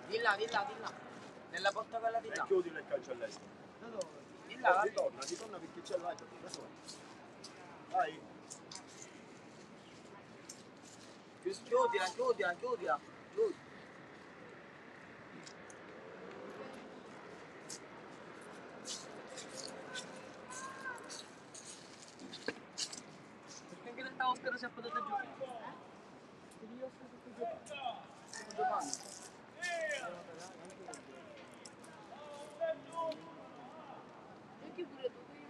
Di là, nella portavoce di là. Chiudi il calcio all'estero. Di là, ritorna perché c'è l'altro. Vai. chiudila. Perché anche l'altra Oscar si è potuto giocare? Perché pure tu devi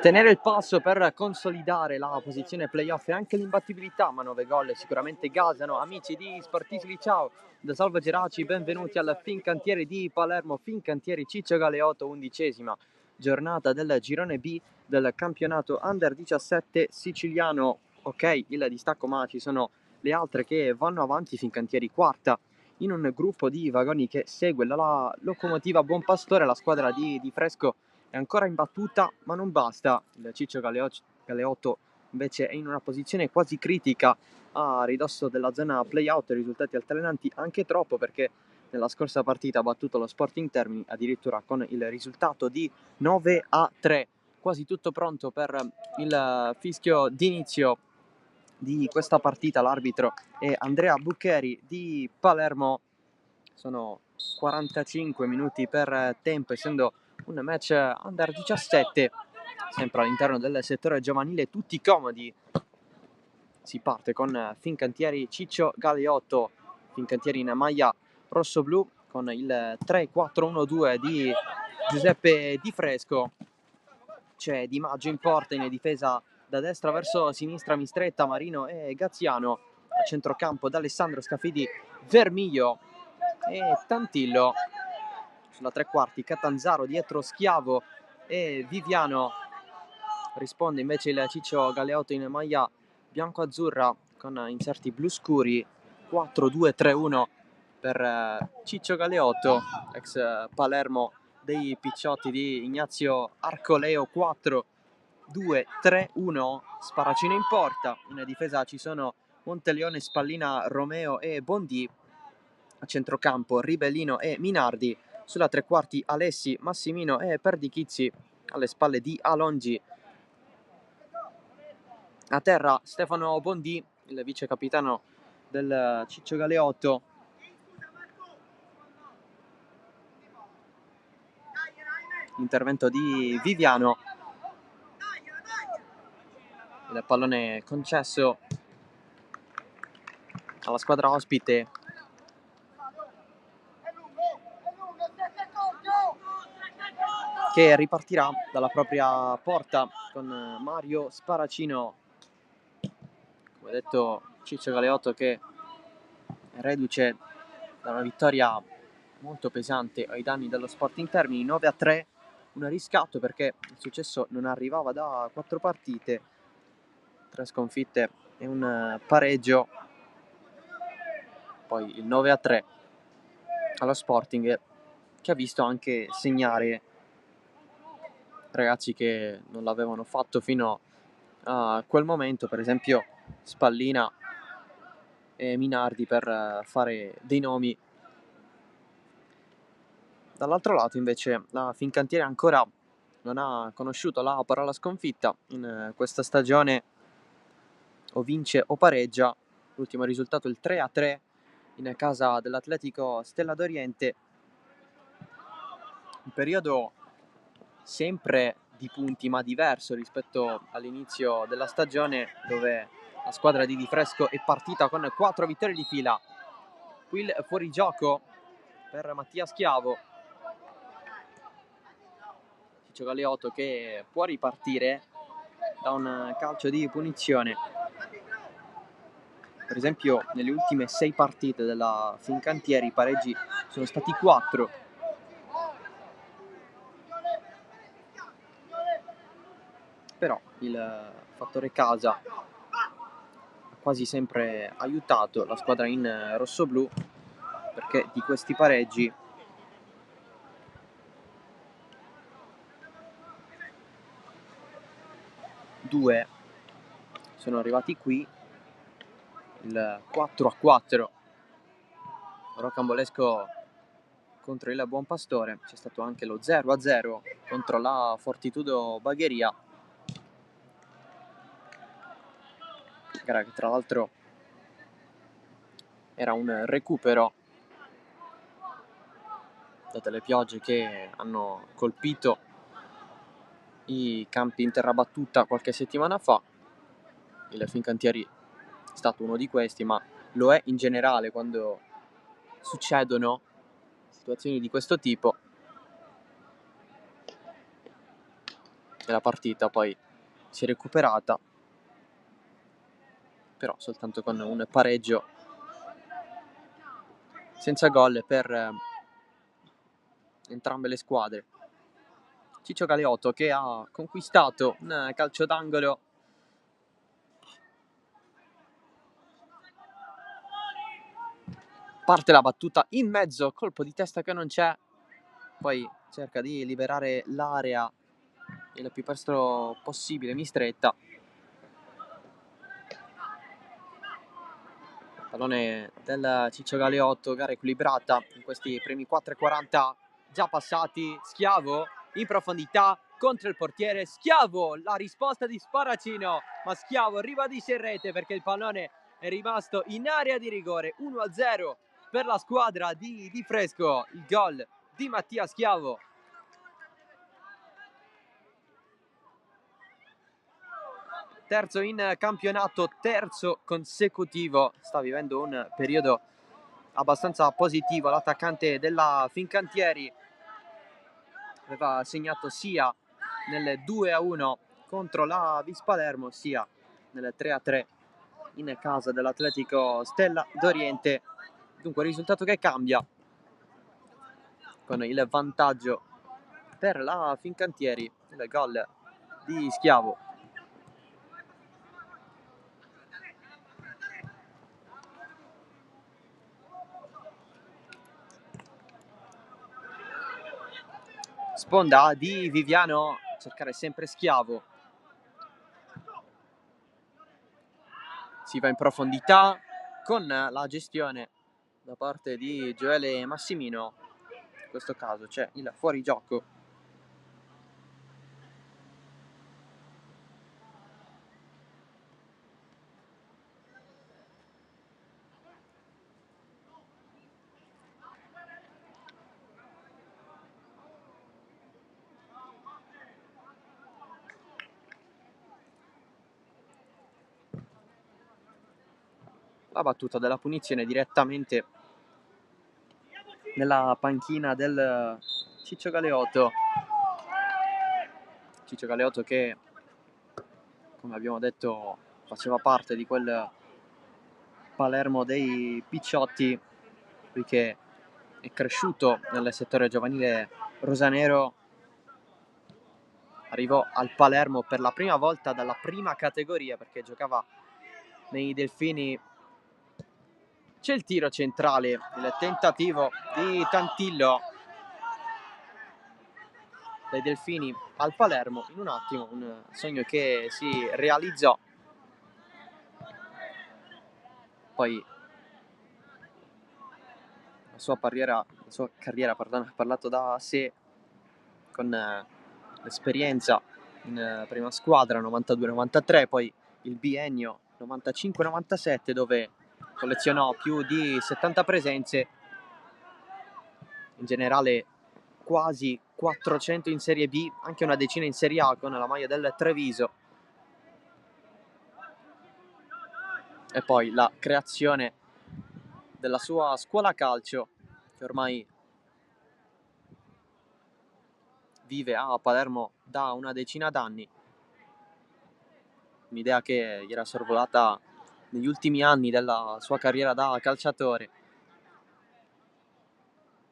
tenere il passo per consolidare la posizione playoff e anche l'imbattibilità, ma 9 gol sicuramente gasano. Amici di Sportisli, ciao da Salvo Geraci, benvenuti al Fincantieri di Palermo, Fincantieri Ciccio Galeotto, 11ª giornata del girone B del campionato Under 17 siciliano. Ok, il distacco, ma ci sono le altre che vanno avanti. Fincantieri quarta in un gruppo di vagoni che segue la locomotiva Buon Pastore, la squadra di Fresco è ancora imbattuta, ma non basta. Il Ciccio Galeotto invece è in una posizione quasi critica a ridosso della zona play-out, risultati altalenanti anche troppo, perché nella scorsa partita ha battuto lo Sporting Termini addirittura con il risultato di 9-3. Quasi tutto pronto per il fischio d'inizio di questa partita. L'arbitro è Andrea Buccheri di Palermo. Sono 45 minuti per tempo, essendo un match Under 17, sempre all'interno del settore giovanile, tutti comodi. Si parte con Fincantieri Ciccio Galeotto, Fincantieri in maglia rosso-blu, con il 3-4-1-2 di Giuseppe Di Fresco. C'è Di Maggio in porta, in difesa da destra verso sinistra Mistretta, Marino e Gaziano. A centrocampo d'Alessandro Scafidi, Vermiglio e Tantillo. Sulla tre quarti Catanzaro, dietro Schiavo e Viviano. Risponde invece il Ciccio Galeotto in maglia bianco-azzurra con inserti blu scuri. 4-2-3-1 per Ciccio Galeotto, ex Palermo dei Picciotti di Ignazio Arcoleo. 4-2-3-1, Sparacino in porta. In difesa ci sono Monteleone, Spallina, Romeo e Bondi. A centrocampo Ribellino e Minardi. Sulla tre quarti Alessi, Massimino e Perdichizzi. Alle spalle di Alongi. A terra Stefano Bondi, il vice capitano del Ciccio Galeotto. Intervento di Viviano. Il pallone concesso alla squadra ospite, che ripartirà dalla propria porta con Mario Sparacino. Come detto, Ciccio Galeotto che è reduce da una vittoria molto pesante ai danni dello Sporting Termini, 9-3, un riscatto perché il successo non arrivava da 4 partite, 3 sconfitte e un pareggio. Poi il 9-3 allo Sporting, che ha visto anche segnare ragazzi che non l'avevano fatto fino a quel momento, per esempio Spallina e Minardi, per fare dei nomi. Dall'altro lato invece la Fincantieri ancora non ha conosciuto la parola sconfitta in questa stagione, o vince o pareggia. L'ultimo risultato è il 3-3 in casa dell'Atletico Stella d'Oriente. Un periodo sempre di punti ma diverso rispetto all'inizio della stagione, dove la squadra di Di Fresco è partita con 4 vittorie di fila. Qui il fuorigioco per Mattia Schiavo. Ciccio Galeotto che può ripartire da un calcio di punizione. Per esempio nelle ultime 6 partite della Fincantieri i pareggi sono stati 4. Però il fattore casa ha quasi sempre aiutato la squadra in rossoblù, perché di questi pareggi due sono arrivati qui. Il 4-4 rocambolesco contro il Buon Pastore, c'è stato anche lo 0-0 contro la Fortitudo Bagheria, gara che tra l'altro era un recupero date le piogge che hanno colpito i campi in terra battuta qualche settimana fa. Il Fincantieri è stato uno di questi, ma lo è in generale quando succedono situazioni di questo tipo. E la partita poi si è recuperata, però soltanto con un pareggio senza gol per entrambe le squadre. Ciccio Galeotto che ha conquistato un calcio d'angolo parte la battuta in mezzo, colpo di testa che non c'è, poi cerca di liberare l'area il più presto possibile Mistretta. Pallone del Ciccio Galeotto, gara equilibrata in questi primi 4,40 già passati. Schiavo in profondità contro il portiere. Schiavo, la risposta di Sparacino, ma Schiavo ribadisce in rete perché il pallone è rimasto in area di rigore. 1-0 per la squadra di Di Fresco, il gol di Mattia Schiavo. Terzo in campionato, terzo consecutivo, sta vivendo un periodo abbastanza positivo l'attaccante della Fincantieri. Aveva segnato sia nel 2-1 contro la Vis Palermo sia nel 3-3 in casa dell'Atletico Stella d'Oriente. Dunque risultato che cambia con il vantaggio per la Fincantieri, il gol di Schiavo. Sponda di Viviano, cercare sempre Schiavo. Si va in profondità con la gestione da parte di Gioele Massimino. In questo caso c'è il fuorigioco. La battuta della punizione direttamente nella panchina del Ciccio Galeotto. Ciccio Galeotto che, come abbiamo detto, faceva parte di quel Palermo dei Picciotti, perché è cresciuto nel settore giovanile rosanero. Arrivò al Palermo per la prima volta dalla prima categoria perché giocava nei Delfini. C'è il tiro centrale, il tentativo di Tantillo. dai Delfini al Palermo in un attimo, un sogno che si realizzò. Poi la sua carriera ha parlato da sé, con l'esperienza in prima squadra 92-93, poi il biennio 95-97 dove collezionò più di 70 presenze, in generale quasi 400 in Serie B, anche una decina in Serie A con la maglia del Treviso. E poi la creazione della sua scuola calcio, che ormai vive a Palermo da una decina d'anni. Un'idea che gli era sorvolata negli ultimi anni della sua carriera da calciatore,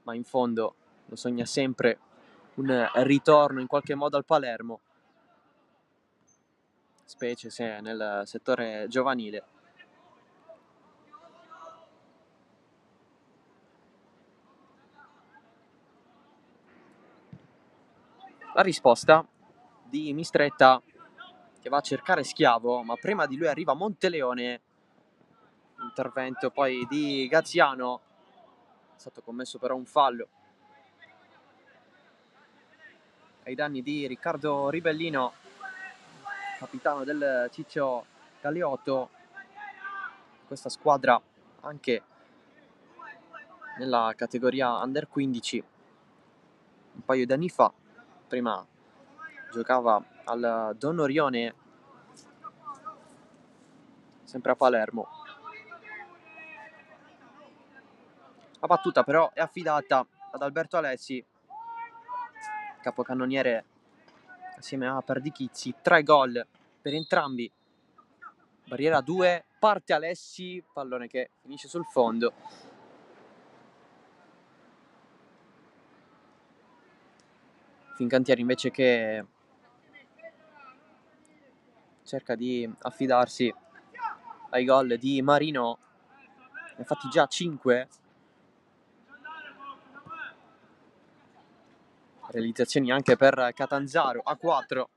ma in fondo lo sogna sempre un ritorno in qualche modo al Palermo, specie se nel settore giovanile. La risposta di Mistretta, che va a cercare Schiavo, ma prima di lui arriva Monteleone. Intervento poi di Gaziano, è stato commesso però un fallo ai danni di Riccardo Ribellino, capitano del Ciccio Galeotto. Questa squadra anche nella categoria Under 15 un paio di anni fa, prima giocava al Don Orione, sempre a Palermo. La battuta però è affidata ad Alberto Alessi, capocannoniere assieme a Perdichizzi. 3 gol per entrambi, barriera 2, parte Alessi, pallone che finisce sul fondo. Fincantieri invece che cerca di affidarsi ai gol di Marino, infatti già 5 realizzazioni anche per Catanzaro, a 4.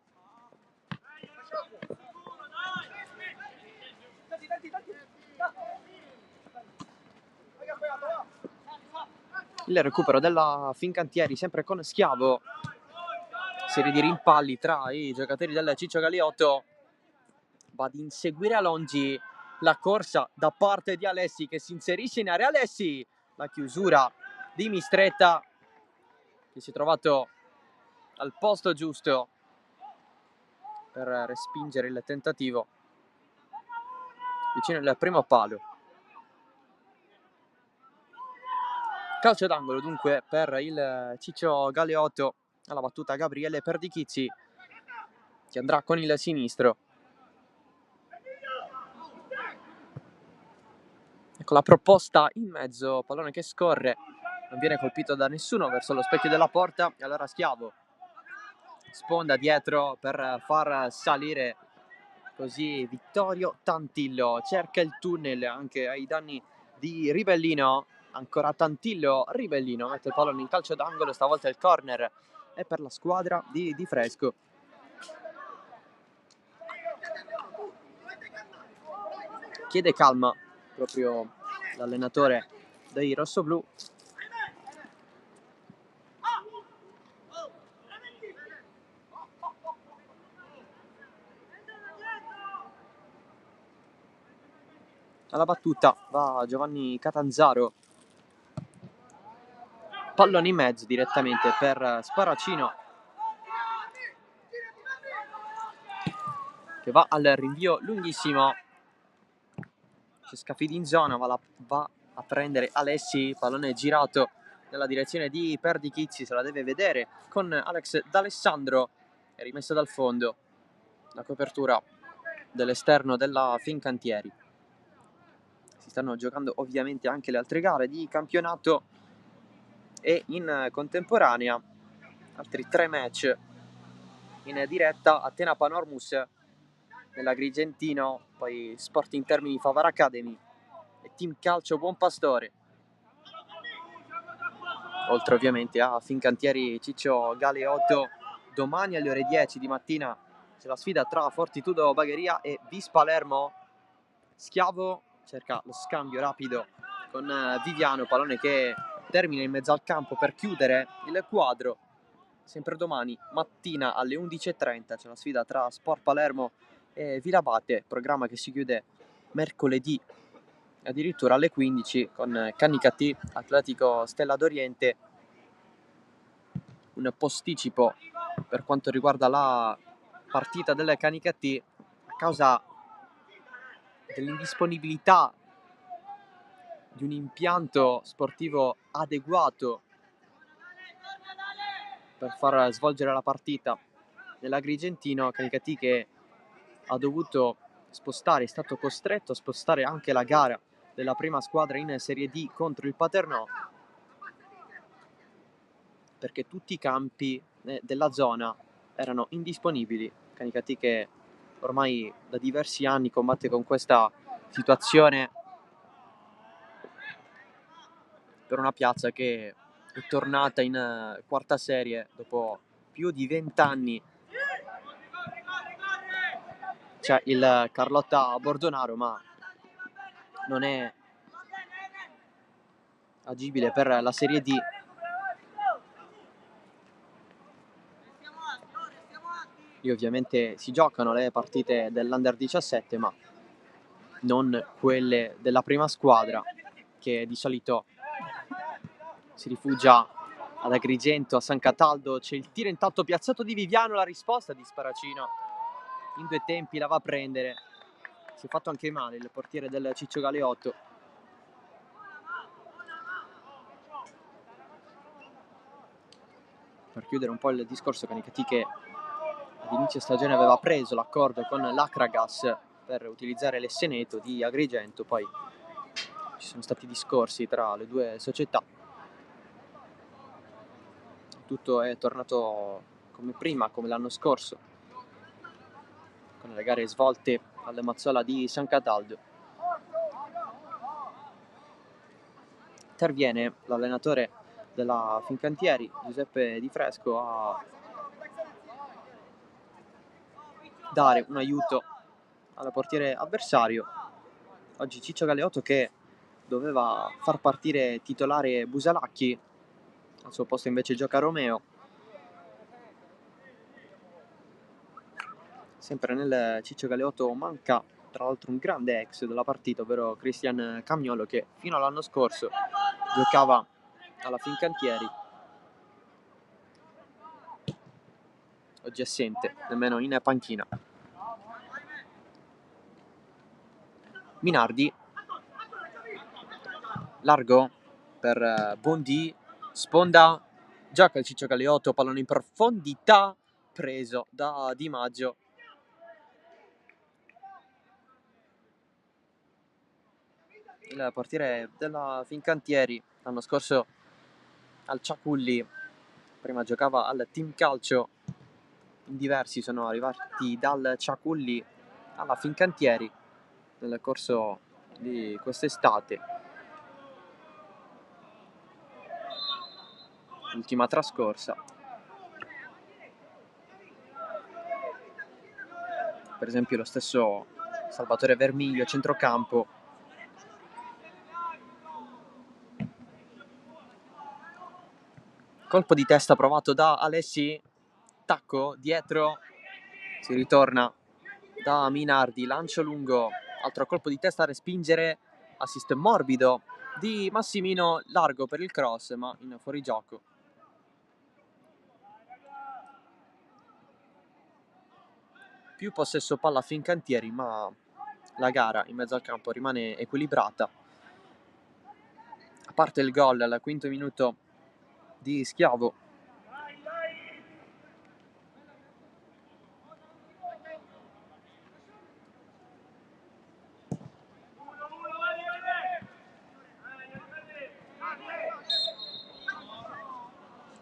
Il recupero della Fincantieri sempre con Schiavo, serie di rimpalli tra i giocatori del Ciccio Galeotto, va ad inseguire Alongi, la corsa da parte di Alessi che si inserisce in area. Alessi, la chiusura di Mistretta che si è trovato al posto giusto per respingere il tentativo vicino al primo palo. Calcio d'angolo dunque per il Ciccio Galeotto, alla battuta Gabriele Perdichizzi che andrà con il sinistro. Ecco la proposta in mezzo, pallone che scorre, non viene colpito da nessuno, verso lo specchio della porta, e allora Schiavo sponda dietro per far salire così Vittorio Tantillo, cerca il tunnel anche ai danni di Ribellino. Ancora Tantillo, Ribellino mette il pallone in calcio d'angolo, stavolta il corner è per la squadra di Fresco. Chiede calma proprio l'allenatore dei rossoblù. Alla battuta va Giovanni Catanzaro, pallone in mezzo direttamente per Sparacino che va al rinvio lunghissimo. C'è Scafidi in zona, va a prendere Alessi, pallone girato nella direzione di Perdichizzi, se la deve vedere con Alex D'Alessandro, è rimesso dal fondo la copertura dell'esterno della Fincantieri. Si stanno giocando ovviamente anche le altre gare di campionato e in contemporanea altri 3 match in diretta: Atena Panormus nell'Agrigentino, poi Sporting Termini Favara Academy e Team Calcio Buon Pastore, oltre ovviamente a Fincantieri Ciccio Galeotto domani alle ore 10 di mattina c'è la sfida tra Fortitudo Bagheria e Vis Palermo. Schiavo cerca lo scambio rapido con Viviano, pallone che termina in mezzo al campo per chiudere il quadro. Sempre domani mattina alle 11:30 c'è la sfida tra Sport Palermo e Vilabate, programma che si chiude mercoledì addirittura alle 15 con Canicattì Atletico Stella d'Oriente. Un posticipo per quanto riguarda la partita del Canicattì a causa dell'indisponibilità di un impianto sportivo adeguato per far svolgere la partita nell'Agrigentino. Canicattì che ha dovuto spostare, è stato costretto a spostare anche la gara della prima squadra in Serie D contro il Paternò, perché tutti i campi della zona erano indisponibili. Canicattì che ormai da diversi anni combatte con questa situazione per una piazza che è tornata in quarta serie dopo più di 20 anni. C'è il Carlotta Bordonaro, ma non è agibile per la Serie D. Lì ovviamente si giocano le partite dell'Under 17, ma non quelle della prima squadra, che di solito si rifugia ad Agrigento, a San Cataldo. C'è il tiro intanto piazzato di Viviano, la risposta di Sparacino in due tempi la va a prendere. Si è fatto anche male il portiere del Ciccio Galeotto. Per chiudere un po' il discorso, Canicattì che ad inizio stagione aveva preso l'accordo con l'Acragas per utilizzare l'Esseneto di Agrigento, poi ci sono stati discorsi tra le due società. Tutto è tornato come prima, come l'anno scorso, con le gare svolte alle Mazzola di San Cataldo. Interviene l'allenatore della Fincantieri, Giuseppe Di Fresco, a dare un aiuto al portiere avversario. Oggi Ciccio Galeotto che doveva far partire titolare Busalacchi, al suo posto invece gioca Romeo. Sempre nel Ciccio Galeotto manca tra l'altro un grande ex della partita, ovvero Cristian Camiolo, che fino all'anno scorso giocava alla Fincantieri. Oggi è assente, nemmeno in panchina. Minardi, largo per Bondi, sponda, gioca il Ciccio Galeotto, pallone in profondità, preso da Di Maggio. Il portiere della Fincantieri l'anno scorso al Ciaculli, prima giocava al Team Calcio. In diversi sono arrivati dal Ciaculli alla Fincantieri nel corso di quest'estate. L'ultima trascorsa. Per esempio lo stesso Salvatore Vermiglio, centrocampo. Colpo di testa provato da Alessi, tacco dietro, si ritorna da Minardi, lancio lungo, altro colpo di testa a respingere, assist morbido di Massimino, largo per il cross ma in fuorigioco. Più possesso palla Fincantieri, ma la gara in mezzo al campo rimane equilibrata. A parte il gol al quinto minuto di Schiavo,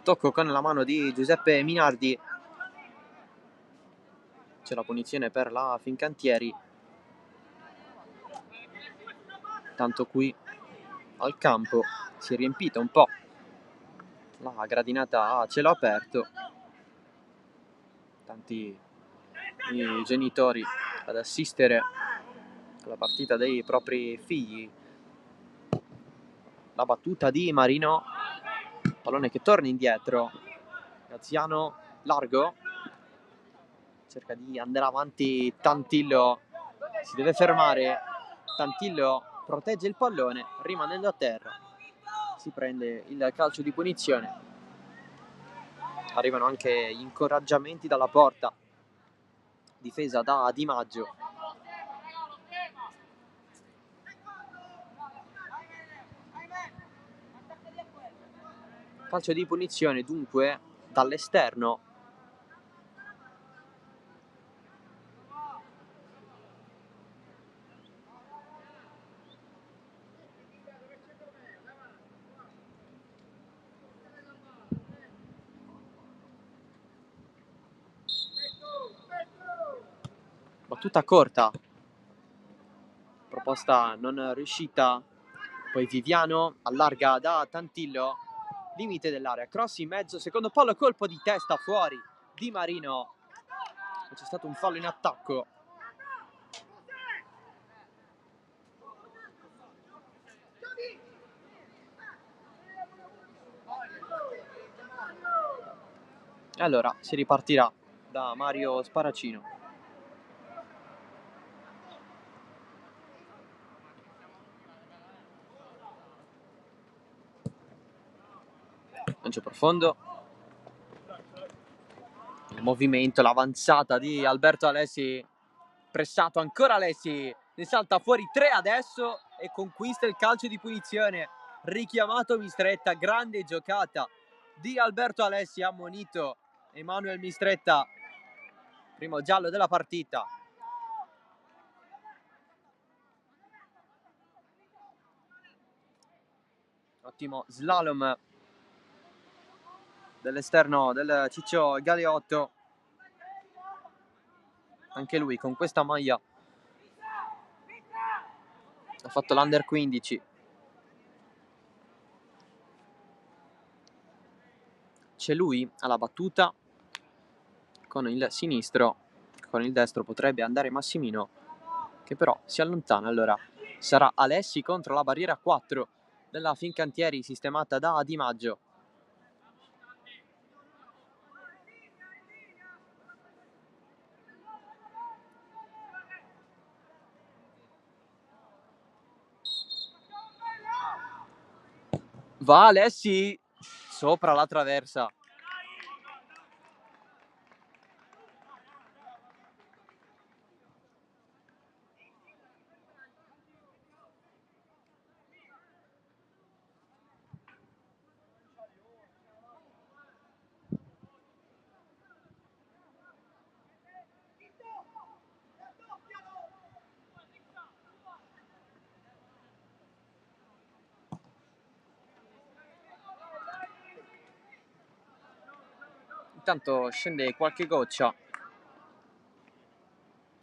tocco con la mano di Giuseppe Minardi, c'è la punizione per la Fincantieri. Tanto qui al campo si è riempita un po' la gradinata a cielo aperto. tanti i genitori ad assistere alla partita dei propri figli. La battuta di Marino, pallone che torna indietro, Graziano largo, cerca di andare avanti Tantillo, si deve fermare, Tantillo protegge il pallone rimanendo a terra, si prende il calcio di punizione. Arrivano anche gli incoraggiamenti dalla porta, difesa da Di Maggio. Calcio di punizione dunque dall'esterno. Battuta corta, proposta non riuscita, poi Viviano allarga da Tantillo, limite dell'area, cross in mezzo, secondo palo, colpo di testa fuori di Marino, c'è stato un fallo in attacco. E allora si ripartirà da Mario Sparacino. Lancio profondo, il movimento, l'avanzata di Alberto Alessi, pressato ancora Alessi, ne salta fuori 3 adesso e conquista il calcio di punizione, richiamato Mistretta, grande giocata di Alberto Alessi, ammonito Emanuel Mistretta, primo giallo della partita. Ottimo slalom dell'esterno del Ciccio Galeotto, anche lui con questa maglia ha fatto l'Under 15. C'è lui alla battuta con il sinistro, con il destro potrebbe andare Massimino, che però si allontana. Allora sarà Alessi contro la barriera 4 della Fincantieri, sistemata da Di Maggio. Va Alessi sopra la traversa. Intanto scende qualche goccia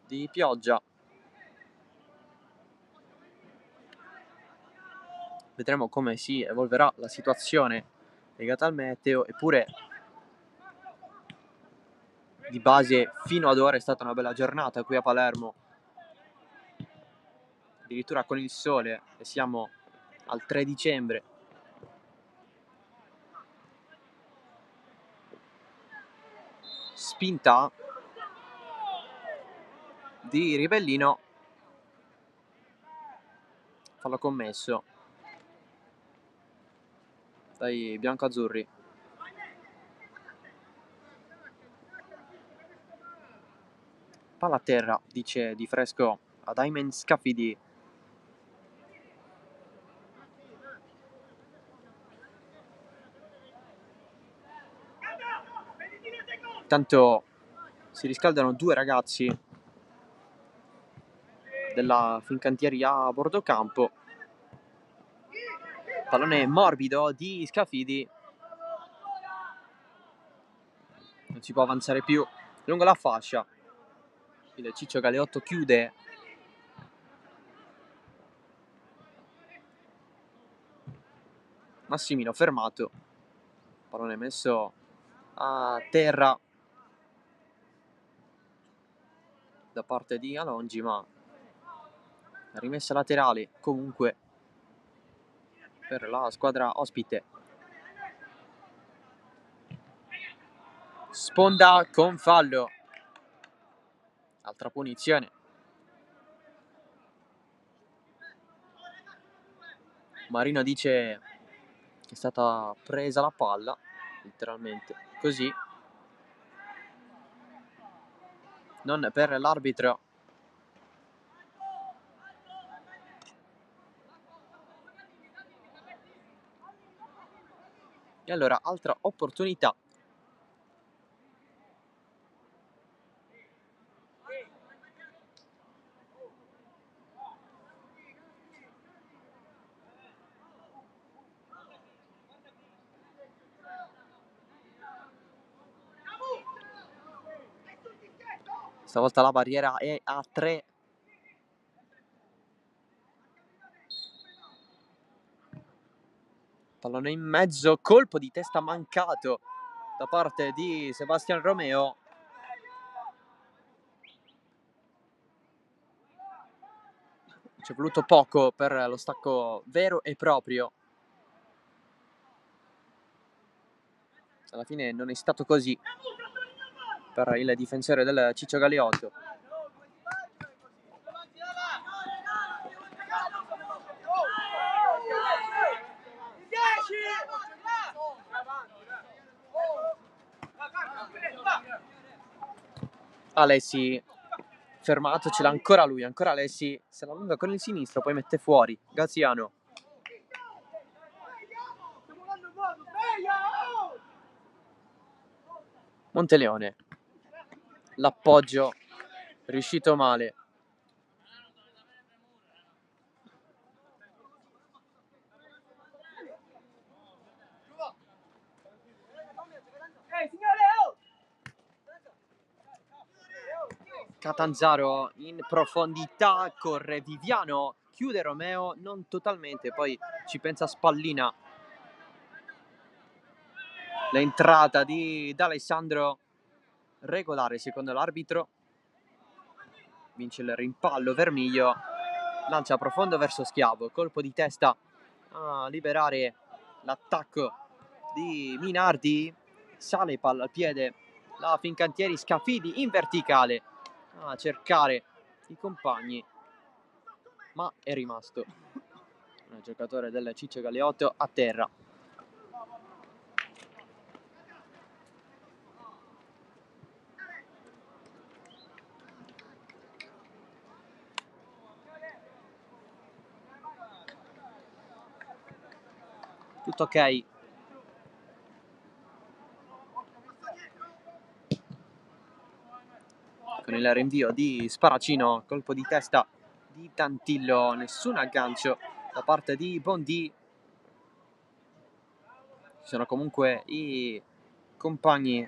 di pioggia. Vedremo come si evolverà la situazione legata al meteo, eppure di base fino ad ora è stata una bella giornata qui a Palermo, addirittura con il sole, e siamo al 3 dicembre. Spinta di Ribellino, fallo commesso dai biancoazzurri. Palla a terra, dice Di Fresco ad Aymen Scafidi. Intanto si riscaldano due ragazzi della Fincantieri a bordo campo. Pallone morbido di Scafidi, non si può avanzare più lungo la fascia. Il Ciccio Galeotto chiude. Massimino fermato, pallone messo a terra da parte di Alongi, ma rimessa laterale comunque per la squadra ospite. Sponda con fallo, altra punizione. Marino dice che è stata presa la palla, letteralmente così, non per l'arbitro. E allora altra opportunità. Stavolta la barriera è a 3. Pallone in mezzo, colpo di testa mancato da parte di Sebastian Romeo. Ci è voluto poco per lo stacco vero e proprio. Alla fine non è stato così per il difensore del Ciccio Galeotto. Alessi fermato, ce l'ha ancora lui, ancora Alessi, se la allunga con il sinistro, poi mette fuori Gaziano. Monteleone, l'appoggio riuscito male. Catanzaro in profondità, corre Viviano, chiude Romeo, non totalmente, poi ci pensa Spallina. L'entrata di D'Alessandro regolare secondo l'arbitro. Vince il rimpallo Vermiglio, lancia profondo verso Schiavo, colpo di testa a liberare l'attacco di Minardi, sale palla al piede la Fincantieri, Scafidi in verticale a cercare i compagni, ma è rimasto un giocatore del Ciccio Galeotto a terra. Tutto ok. Con il rinvio di Sparacino, colpo di testa di Tantillo, nessun aggancio da parte di Bondi. Ci sono comunque i compagni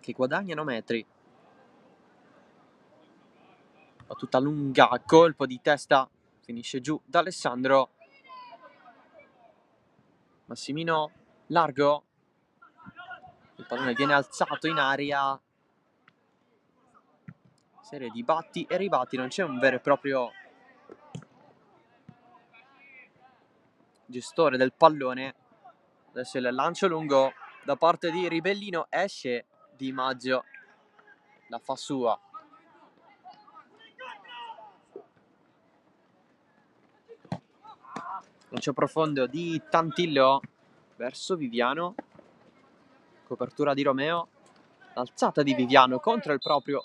che guadagnano metri. Battuta lunga, colpo di testa, finisce giù D'Alessandro. Massimino largo, il pallone viene alzato in aria, serie di batti e ribatti, non c'è un vero e proprio gestore del pallone. Adesso il lancio lungo da parte di Ribellino, esce Di Maggio, la fa sua. Lancio profondo di Tantillo verso Viviano, copertura di Romeo, l'alzata di Viviano contro il proprio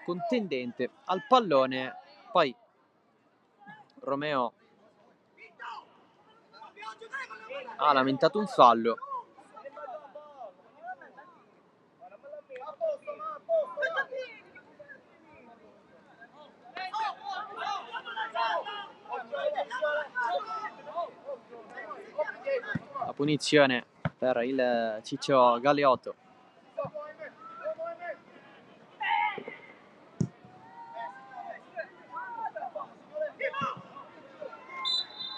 contendente al pallone, poi Romeo ha lamentato un fallo. La punizione per il Ciccio Galeotto.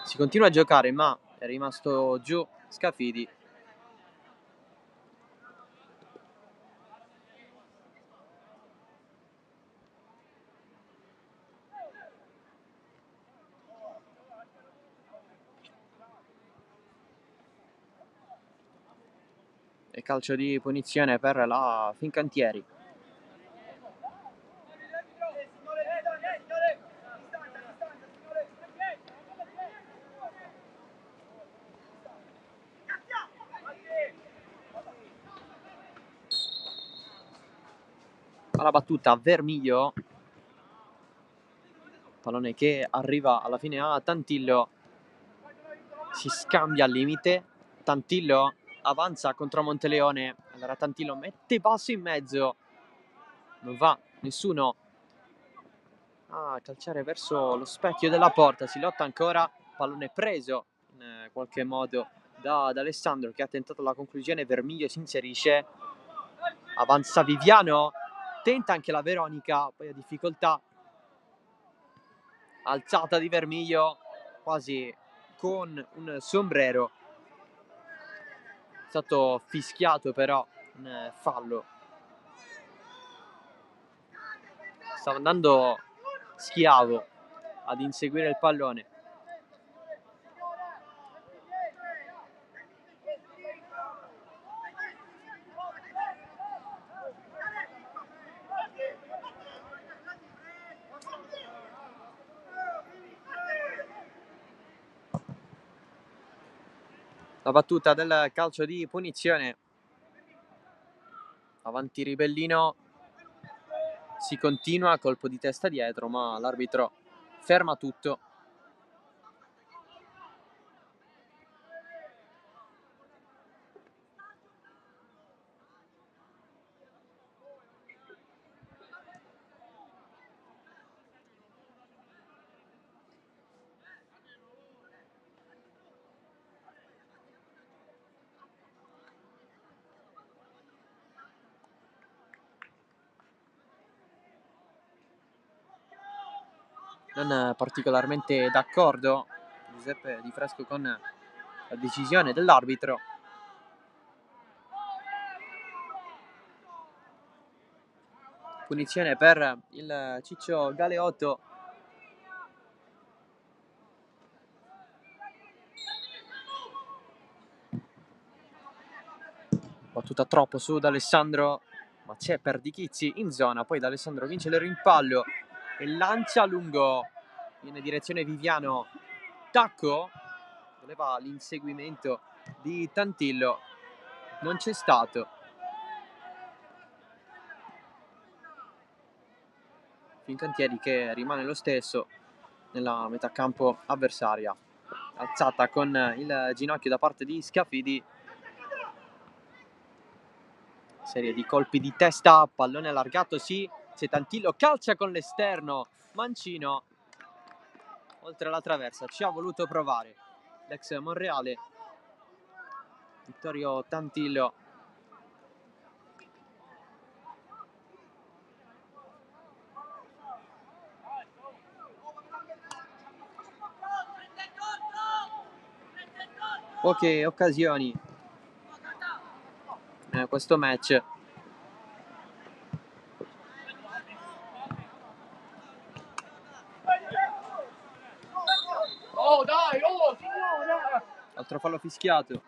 Si continua a giocare, ma è rimasto giù Scafidi. e calcio di punizione per la Fincantieri. Alla battuta Vermiglio, pallone che arriva alla fine a Tantillo, si scambia al limite, Tantillo avanza contro Monteleone, allora Tantillo mette basso in mezzo, non va nessuno a calciare verso lo specchio della porta, si lotta ancora, pallone preso in qualche modo da Alessandro che ha tentato la conclusione, Vermiglio si inserisce, avanza Viviano, tenta anche la Veronica, poi ha difficoltà, alzata di Vermiglio quasi con un sombrero, è stato fischiato però un fallo, stava andando Schiavo ad inseguire il pallone. La battuta del calcio di punizione, avanti Ribellino, si continua, colpo di testa dietro, ma l'arbitro ferma tutto. Non particolarmente d'accordo Giuseppe Di Fresco con la decisione dell'arbitro. Punizione per il Ciccio Galeotto. Battuta troppo su D'Alessandro, ma c'è Perdichizzi in zona, poi D'Alessandro vince il rimpallo e lancia lungo in direzione Viviano. Tacco, voleva l'inseguimento di Tantillo, non c'è stato. Fincantieri che rimane lo stesso nella metà campo avversaria, alzata con il ginocchio da parte di Scafidi, serie di colpi di testa, pallone allargato, sì, c'è Tantillo, calcia con l'esterno, mancino oltre la traversa, ci ha voluto provare l'ex Monreale Vittorio Tantillo. Poche occasioni in questo match. Oh dai, oh signore! Altro fallo fischiato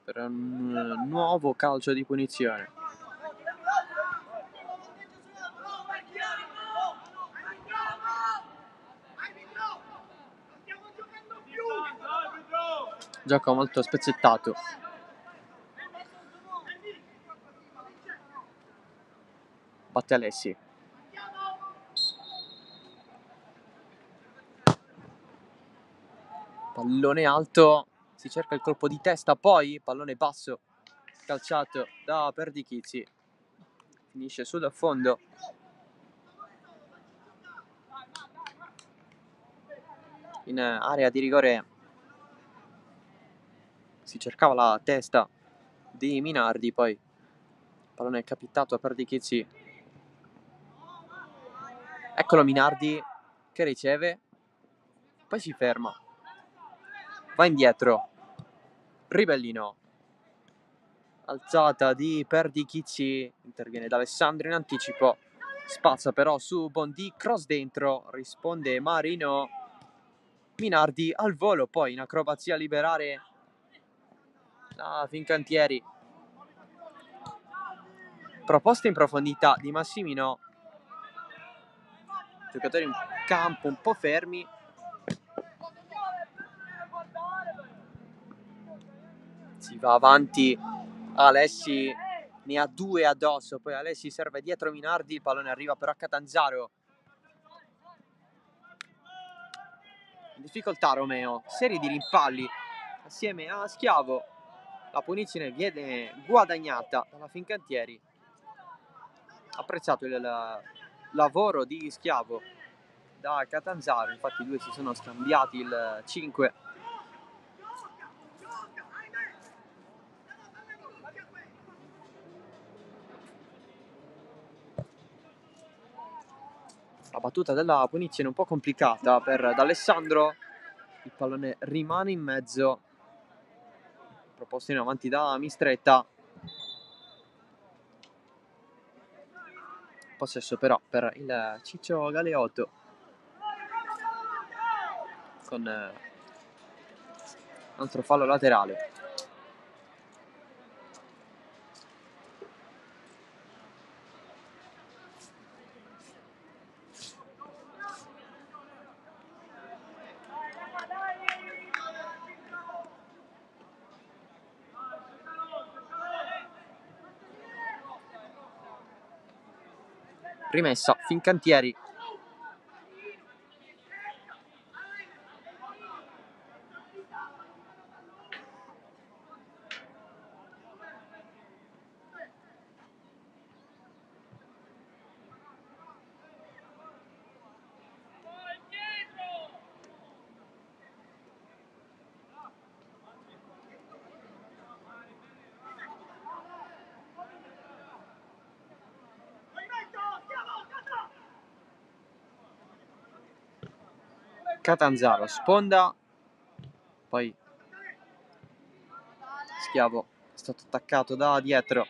per un nuovo calcio di punizione. Gioco molto spezzettato. Batte Alessi. Pallone alto, si cerca il colpo di testa, poi pallone basso, calciato da Perdichizzi. Finisce sul fondo. In area di rigore si cercava la testa di Minardi, poi pallone è capitato a Perdichizzi. Eccolo Minardi che riceve, poi si ferma, va indietro, Ribellino, alzata di Perdichizzi, interviene D'Alessandro in anticipo, spazza però su Bondi, cross dentro, risponde Marino, Minardi al volo, poi in acrobazia a liberare la Fincantieri. Proposta in profondità di Massimino, giocatori in campo un po' fermi. Si va avanti Alessi, ne ha 2 addosso, poi Alessi serve dietro Minardi, il pallone arriva però a Catanzaro. In difficoltà Romeo, serie di rimpalli assieme a Schiavo, la punizione viene guadagnata dalla Fincantieri. Apprezzato il lavoro di Schiavo da Catanzaro, infatti i due si sono scambiati il 5. La battuta della punizione un po' complicata per D'Alessandro, il pallone rimane in mezzo, proposto in avanti da Mistretta. Possesso però per il Ciccio Galeotto, con un altro fallo laterale. Rimessa Fincantieri. Catanzaro sponda, poi Schiavo è stato attaccato da dietro.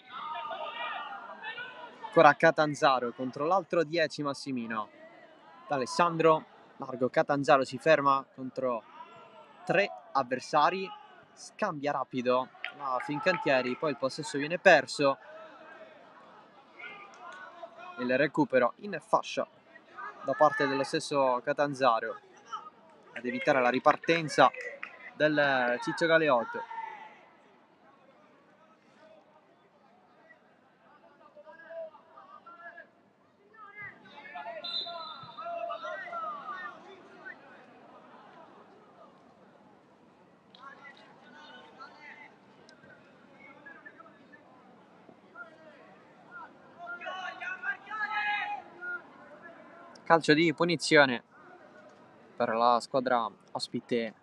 Ancora Catanzaro contro l'altro 10 Massimino. D'Alessandro, largo Catanzaro, si ferma contro 3 avversari, scambia rapido la Fincantieri, poi il possesso viene perso. Il recupero in fascia da parte dello stesso Catanzaro ad evitare la ripartenza del Ciccio Galeotto. Calcio di punizione per la squadra ospite.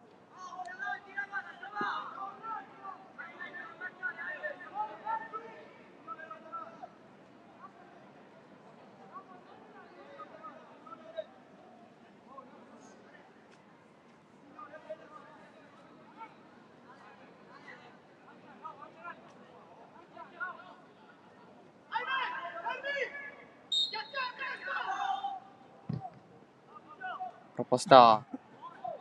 Proposta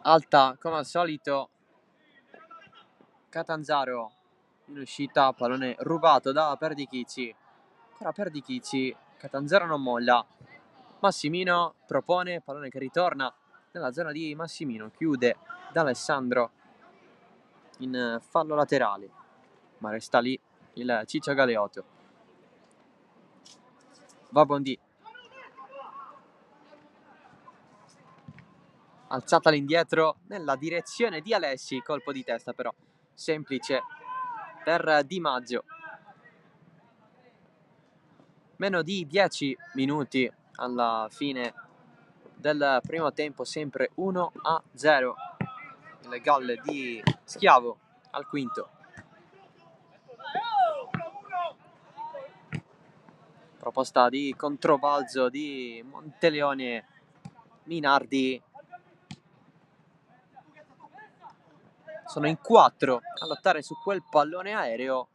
alta come al solito. Catanzaro in uscita, pallone rubato da Perdichizzi. Ancora Perdichizzi, Catanzaro non molla. Massimino propone, pallone che ritorna nella zona di Massimino, chiude D'Alessandro in fallo laterale, ma resta lì il Ciccio Galeotto. Va Bondi, alzata all'indietro nella direzione di Alessi, colpo di testa però semplice per Di Maggio. Meno di 10 minuti alla fine del primo tempo, sempre 1-0. Il gol di Schiavo al quinto. Proposta di controbalzo di Monteleone. Minardi. Sono in 4 a lottare su quel pallone aereo.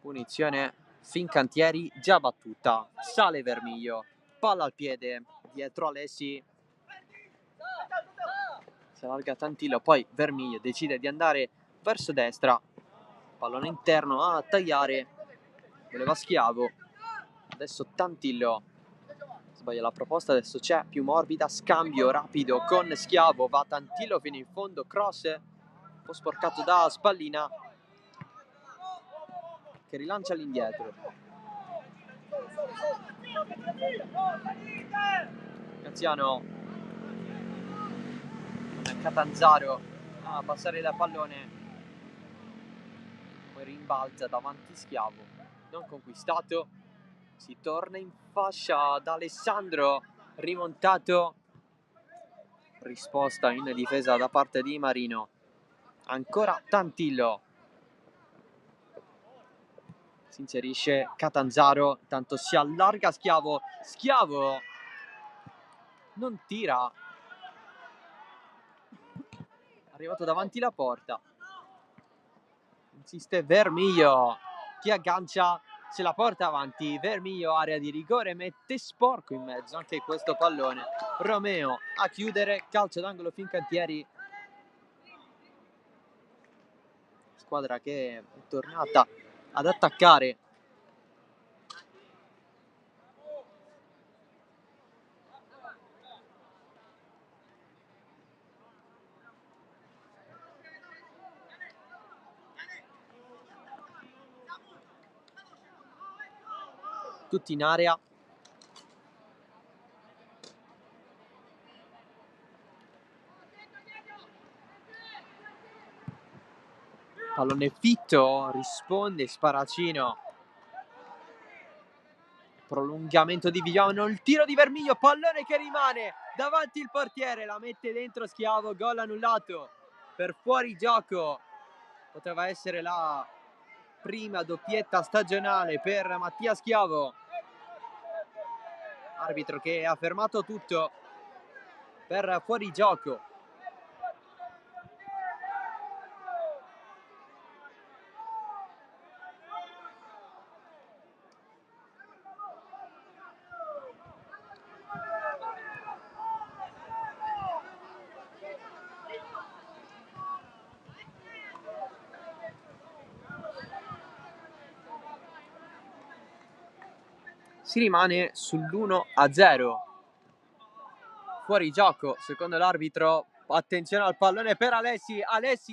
Punizione Fincantieri già battuta. Sale Vermiglio. Palla al piede. Dietro Alessi. si allarga Tantillo, poi Vermiglio decide di andare verso destra, pallone interno a tagliare, voleva Schiavo, adesso Tantillo sbaglia la proposta, adesso c'è più morbida, scambio rapido con Schiavo, va Tantillo fino in fondo, cross un po' sporcato da Spallina che rilancia all'indietro. Graziano con Catanzaro a passare da pallone, poi rimbalza davanti Schiavo, non conquistato, si torna in fascia da Alessandro, rimontato, risposta in difesa da parte di Marino, ancora Tantillo, si inserisce Catanzaro, tanto si allarga Schiavo non tira, arrivato davanti la porta, insiste Vermiglio, chi aggancia se la porta avanti, Vermiglio area di rigore, mette sporco in mezzo anche questo pallone, Romeo a chiudere, calcio d'angolo Fincantieri, squadra che è tornata ad attaccare. Tutti in area, pallone fitto, risponde Sparacino, prolungamento di Viviano, il tiro di Vermiglio, pallone che rimane davanti il portiere, la mette dentro Schiavo, gol annullato per fuori gioco, poteva essere la prima doppietta stagionale per Mattia Schiavo, arbitro che ha fermato tutto per fuori gioco. Si rimane sull'1-0, fuori gioco secondo l'arbitro, attenzione al pallone per Alessi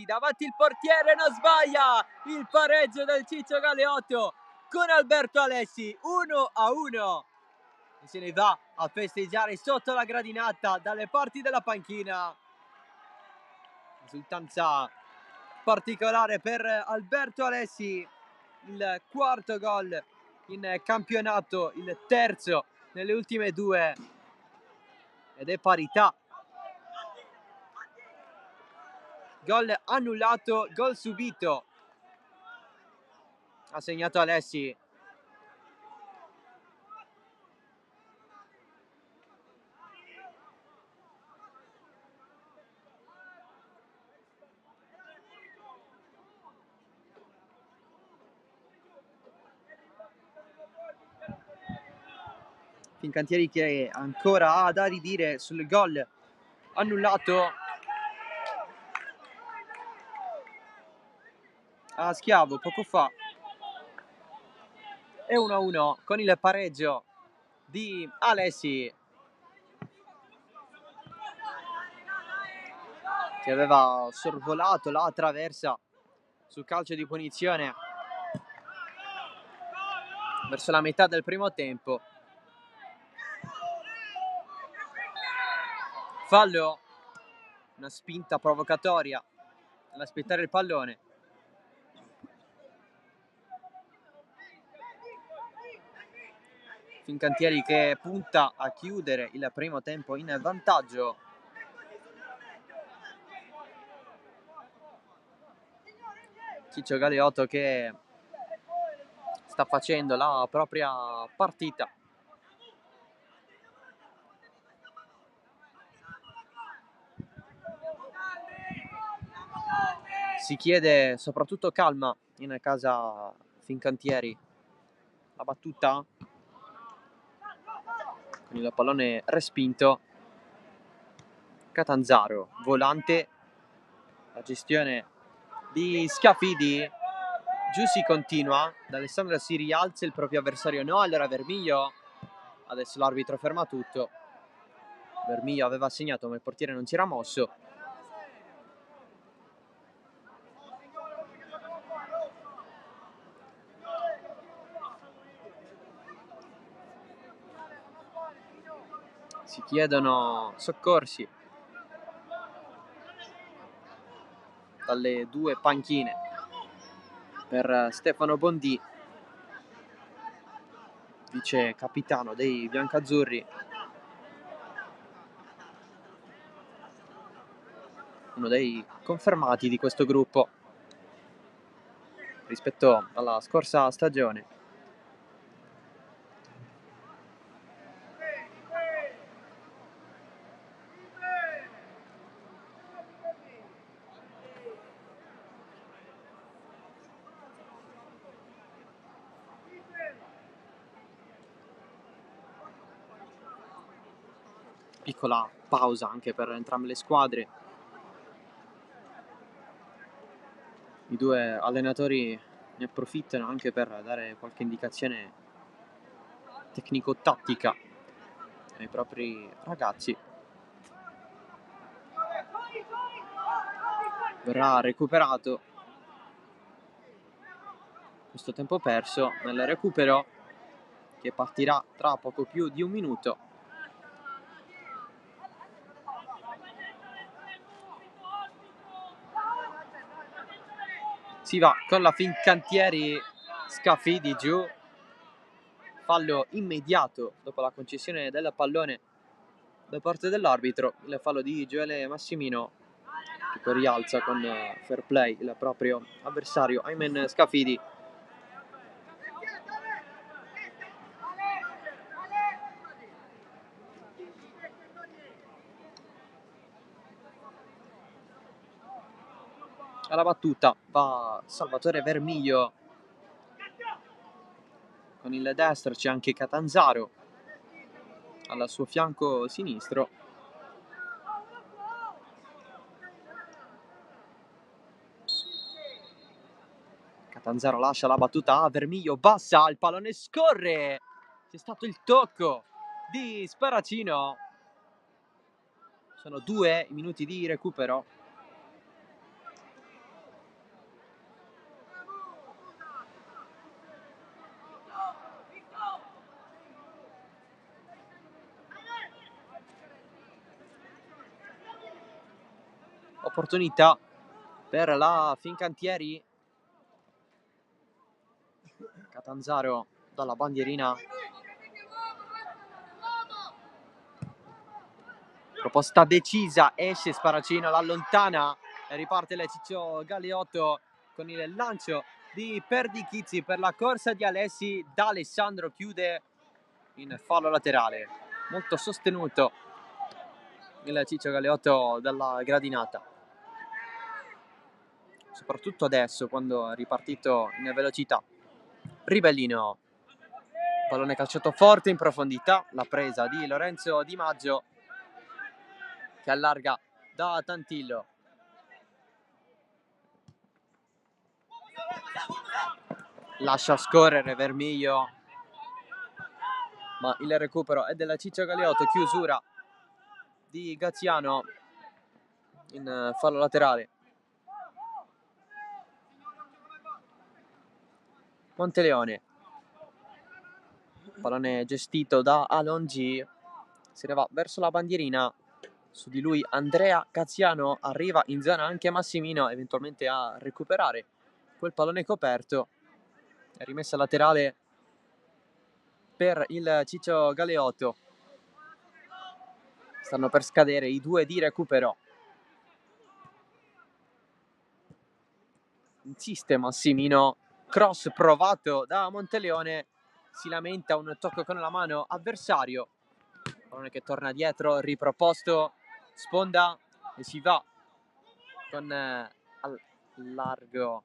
davanti il portiere, non sbaglia, il pareggio del Ciccio Galeotto con Alberto Alessi, 1-1, e se ne va a festeggiare sotto la gradinata dalle parti della panchina, risultanza particolare per Alberto Alessi, il quarto gol in campionato, il terzo nelle ultime due, ed è parità. Gol annullato, gol subito, ha segnato Alessi. Fincantieri che ancora ha da ridire sul gol annullato a Schiavo poco fa, e 1-1 con il pareggio di Alessi, che aveva sorvolato la traversa su calcio di punizione verso la metà del primo tempo. Fallo, una spinta provocatoria all'aspettare il pallone. Fincantieri che punta a chiudere il primo tempo in vantaggio. Ciccio Galeotto che sta facendo la propria partita. Si chiede soprattutto calma in casa Fincantieri. La battuta con il pallone respinto. Catanzaro, volante, la gestione di Scafidi, giù si continua, D'Alessandro si rialza, il proprio avversario no, allora Vermiglio, adesso l'arbitro ferma tutto, Vermiglio aveva segnato ma il portiere non si era mosso. Si chiedono soccorsi dalle due panchine per Stefano Bondì, vice capitano dei biancazzurri, uno dei confermati di questo gruppo rispetto alla scorsa stagione. Piccola pausa anche per entrambe le squadre. I due allenatori ne approfittano anche per dare qualche indicazione tecnico-tattica ai propri ragazzi. Verrà recuperato questo tempo perso nel recupero che partirà tra poco più di un minuto. Si va con la Fincantieri, Scafidi giù, fallo immediato dopo la concessione del pallone da parte dell'arbitro, il fallo di Gioele Massimino che poi rialza con fair play il proprio avversario Aymen Scafidi. Alla battuta va Salvatore Vermiglio, con il destro c'è anche Catanzaro al suo fianco sinistro. Catanzaro lascia la battuta a Vermiglio, bassa, il pallone scorre, c'è stato il tocco di Sparacino. Sono 2 i minuti di recupero. Opportunità per la Fincantieri. Catanzaro dalla bandierina. Proposta decisa, esce Sparacino, l'allontana e riparte il Ciccio Galeotto con il lancio di Perdichizzi per la corsa di Alessi. D'Alessandro chiude in fallo laterale, molto sostenuto il Ciccio Galeotto dalla gradinata, soprattutto adesso quando è ripartito in velocità. Ribellino, pallone calciato forte in profondità, la presa di Lorenzo Di Maggio che allarga da Tantillo. Lascia scorrere Vermiglio, ma il recupero è della Ciccio Galeotto, chiusura di Gaziano in fallo laterale. Monteleone, pallone gestito da Alongi, se ne va verso la bandierina, su di lui Andrea Gaziano, arriva in zona anche Massimino eventualmente a recuperare quel pallone coperto. È rimessa laterale per il Ciccio Galeotto. Stanno per scadere i 2 di recupero. Insiste Massimino, cross provato da Monteleone, si lamenta un tocco con la mano avversario, pallone che torna dietro, riproposto, sponda e si va con al largo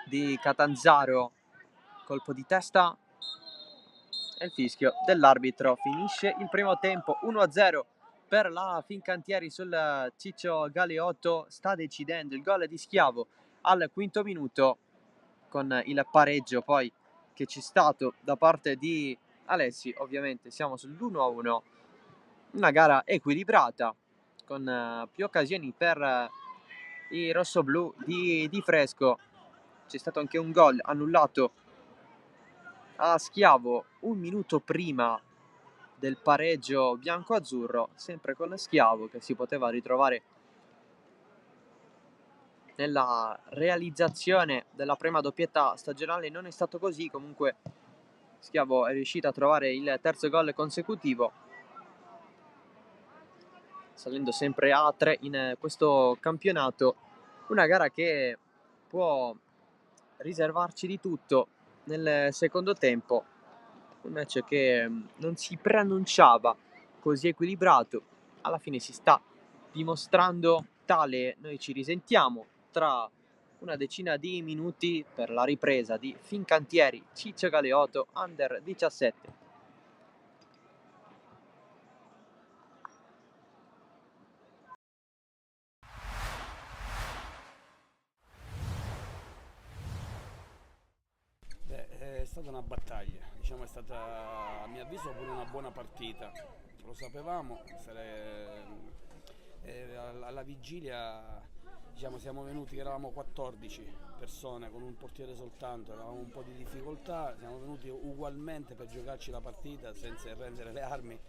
di Catanzaro, colpo di testa e il fischio dell'arbitro. Finisce il primo tempo 1-0 per la Fincantieri sul Ciccio Galeotto, sta decidendo il gol di Schiavo al quinto minuto, con il pareggio poi che c'è stato da parte di Alessi. Ovviamente siamo sull'1-1, una gara equilibrata con più occasioni per i rossoblù di Fresco. C'è stato anche un gol annullato a Schiavo un minuto prima del pareggio bianco-azzurro, sempre con Schiavo che si poteva ritrovare nella realizzazione della prima doppietta stagionale. Non è stato così, comunque Schiavo è riuscito a trovare il terzo gol consecutivo, salendo sempre a 3 in questo campionato. Una gara che può riservarci di tutto nel secondo tempo, un match che non si preannunciava così equilibrato, alla fine si sta dimostrando tale. Noi ci risentiamo tra una decina di minuti per la ripresa di Fincantieri Ciccio Galeotto Under 17. È stata una battaglia, diciamo, è stata a mio avviso pure una buona partita, lo sapevamo, alla vigilia, diciamo, siamo venuti che eravamo 14 persone con un portiere soltanto, avevamo un po' di difficoltà, siamo venuti ugualmente per giocarci la partita senza arrendere le armi.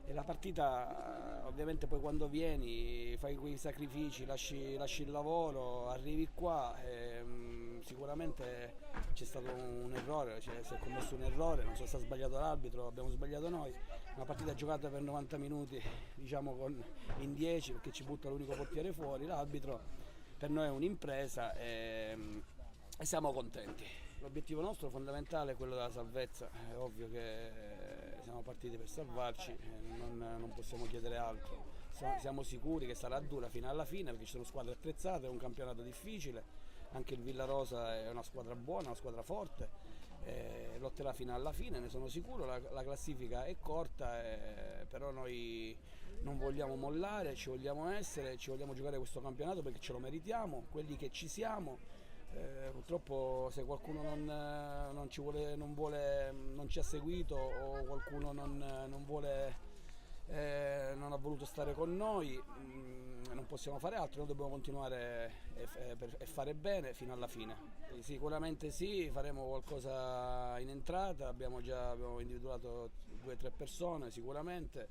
E la partita, ovviamente, poi quando vieni fai quei sacrifici, lasci il lavoro, arrivi qua, sicuramente c'è stato un errore, si è commesso un errore, non so se ha sbagliato l'arbitro, abbiamo sbagliato noi. Una partita giocata per 90 minuti, diciamo in 10, perché ci butta l'unico portiere fuori, l'arbitro per noi è un'impresa e siamo contenti. L'obiettivo nostro fondamentale è quello della salvezza, è ovvio che siamo partiti per salvarci, non possiamo chiedere altro. Siamo sicuri che sarà dura fino alla fine perché ci sono squadre attrezzate, è un campionato difficile, anche il Villarosa è una squadra buona, una squadra forte, lotterà fino alla fine, ne sono sicuro. La classifica è corta, però noi non vogliamo mollare, ci vogliamo giocare questo campionato perché ce lo meritiamo, quelli che ci siamo. Purtroppo se qualcuno non ci ha seguito o qualcuno non ha voluto stare con noi, non possiamo fare altro, noi dobbiamo continuare e fare bene fino alla fine. Sicuramente sì, faremo qualcosa in entrata, abbiamo individuato 2 o 3 persone sicuramente,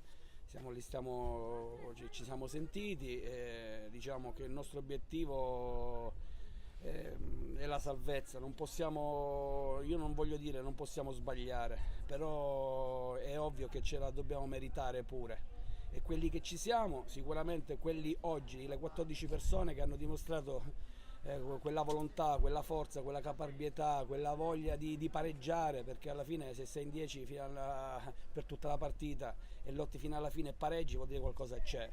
ci siamo sentiti e diciamo che il nostro obiettivo è la salvezza. Io non voglio dire non possiamo sbagliare, però è ovvio che ce la dobbiamo meritare pure, e quelli che ci siamo, sicuramente quelli oggi, le 14 persone che hanno dimostrato quella volontà, quella forza, quella caparbietà, quella voglia di pareggiare, perché alla fine se sei in 10 per tutta la partita e lotti fino alla fine e pareggi, vuol dire qualcosa c'è.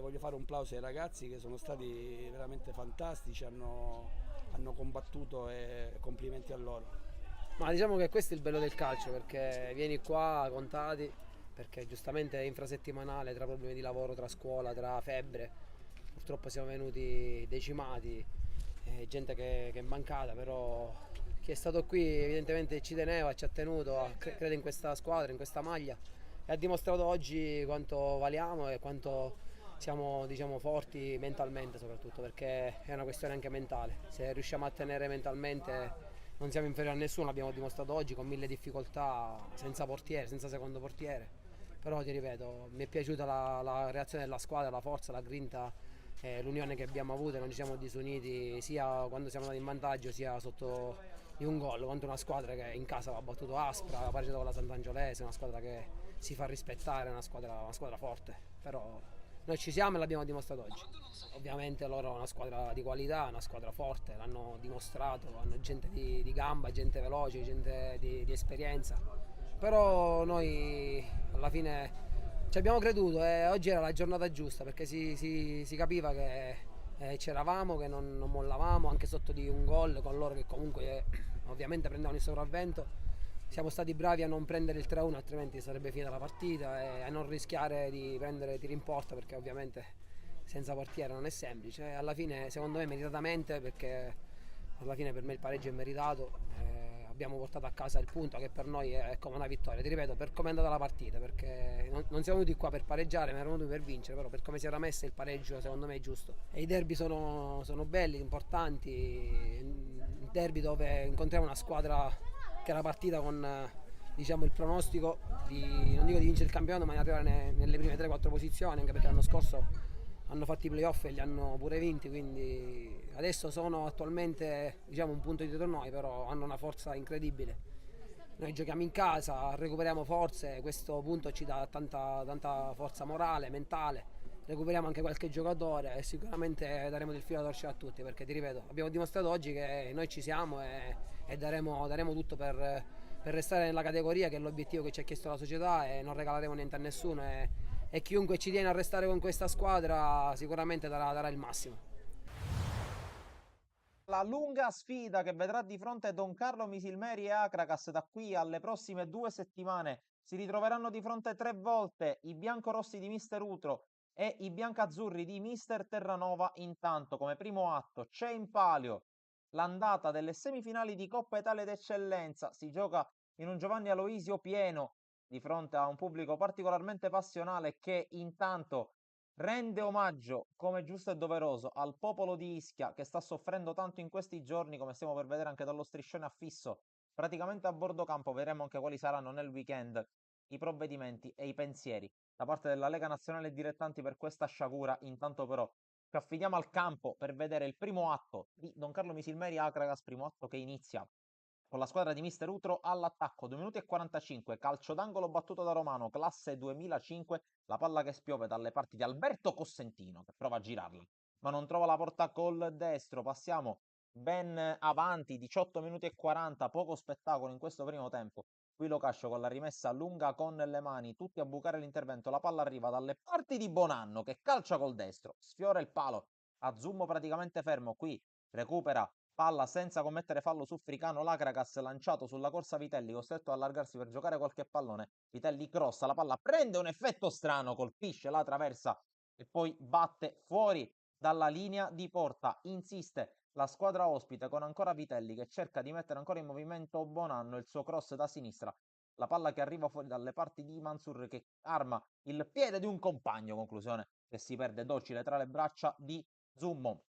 Voglio fare un plauso ai ragazzi che sono stati veramente fantastici, hanno combattuto, e complimenti a loro. Ma diciamo che questo è il bello del calcio, perché vieni qua contati, perché giustamente è infrasettimanale, tra problemi di lavoro, tra scuola, tra febbre, purtroppo siamo venuti decimati, gente che è mancata, però chi è stato qui evidentemente ci teneva, ci ha tenuto, crede in questa squadra, in questa maglia, e ha dimostrato oggi quanto valiamo e quanto siamo, diciamo, forti mentalmente, soprattutto perché è una questione anche mentale. Se riusciamo a tenere mentalmente non siamo inferiori a nessuno, l'abbiamo dimostrato oggi con 1000 difficoltà, senza portiere, senza secondo portiere. Però ti ripeto, mi è piaciuta la reazione della squadra, la forza, la grinta, l'unione che abbiamo avuto, non ci siamo disuniti sia quando siamo andati in vantaggio sia sotto di un gol, contro una squadra che in casa va battuto Aspra, ha pareggiato con la Sant'Angiolese, una squadra che si fa rispettare, una squadra forte. Però noi ci siamo e l'abbiamo dimostrato oggi. Ovviamente loro hanno una squadra di qualità, una squadra forte, l'hanno dimostrato, hanno gente di gamba, gente veloce, gente di esperienza. Però noi alla fine ci abbiamo creduto e oggi era la giornata giusta, perché si capiva che c'eravamo, che non mollavamo, anche sotto di un gol, con loro che comunque ovviamente prendevano il sopravvento. siamo stati bravi a non prendere il 3-1, altrimenti sarebbe finita la partita, e a non rischiare di prendere tiri in porta, perché ovviamente senza portiere non è semplice. Alla fine, secondo me, meritatamente, perché alla fine per me il pareggio è meritato. Abbiamo portato a casa il punto, che per noi è come una vittoria. Ti ripeto, per come è andata la partita, perché non siamo venuti qua per pareggiare, ma siamo venuti per vincere, però per come si era messa il pareggio secondo me è giusto. E i derby sono belli, importanti, il derby dove incontriamo una squadra che era partita con diciamo il pronostico non dico di vincere il campionato, ma di arrivare nelle prime 3-4 posizioni, anche perché l'anno scorso hanno fatto i playoff e li hanno pure vinti, quindi adesso sono attualmente, diciamo, un punto dietro noi, però hanno una forza incredibile. Noi giochiamo in casa, recuperiamo forze, questo punto ci dà tanta forza morale, mentale, recuperiamo anche qualche giocatore e sicuramente daremo del filo da torcere a tutti, perché ti ripeto, abbiamo dimostrato oggi che noi ci siamo e daremo tutto per restare nella categoria, che è l'obiettivo che ci ha chiesto la società, e non regaleremo niente a nessuno, e chiunque ci tiene a restare con questa squadra sicuramente darà il massimo. La lunga sfida che vedrà di fronte Don Carlo Misilmeri e Acragas da qui alle prossime 2 settimane. Si ritroveranno di fronte 3 volte i biancorossi di Mister Utro e i biancazzurri di Mister Terranova. Intanto, come primo atto, c'è in palio l'andata delle semifinali di Coppa Italia d'Eccellenza. Si gioca in un Giovanni Aloisio pieno di fronte a un pubblico particolarmente passionale, che intanto rende omaggio, come giusto e doveroso, al popolo di Ischia, che sta soffrendo tanto in questi giorni, come stiamo per vedere anche dallo striscione affisso praticamente a bordo campo. Vedremo anche quali saranno nel weekend i provvedimenti e i pensieri da parte della Lega Nazionale Dilettanti per questa sciagura. Intanto però ci affidiamo al campo per vedere il primo atto di Don Carlo Misilmeri Acragas, primo atto che inizia con la squadra di Mister Utro all'attacco. 2 minuti e 45, calcio d'angolo battuto da Romano, classe 2005, la palla che spiove dalle parti di Alberto Cossentino, che prova a girarla, ma non trova la porta col destro. Passiamo ben avanti, 18 minuti e 40, poco spettacolo in questo primo tempo. Qui Locascio con la rimessa lunga con le mani, tutti a bucare l'intervento. La palla arriva dalle parti di Bonanno, che calcia col destro, sfiora il palo, a Zummo praticamente fermo. Qui recupera palla senza commettere fallo su Fricano Lacragas, lanciato sulla corsa Vitelli, costretto ad allargarsi per giocare qualche pallone. Vitelli crossa, la palla prende un effetto strano, colpisce la traversa e poi batte fuori dalla linea di porta. Insiste la squadra ospite con ancora Vitelli, che cerca di mettere ancora in movimento Bonanno, il suo cross da sinistra. La palla che arriva fuori dalle parti di Mansur, che arma il piede di un compagno, conclusione che si perde docile tra le braccia di Zummo.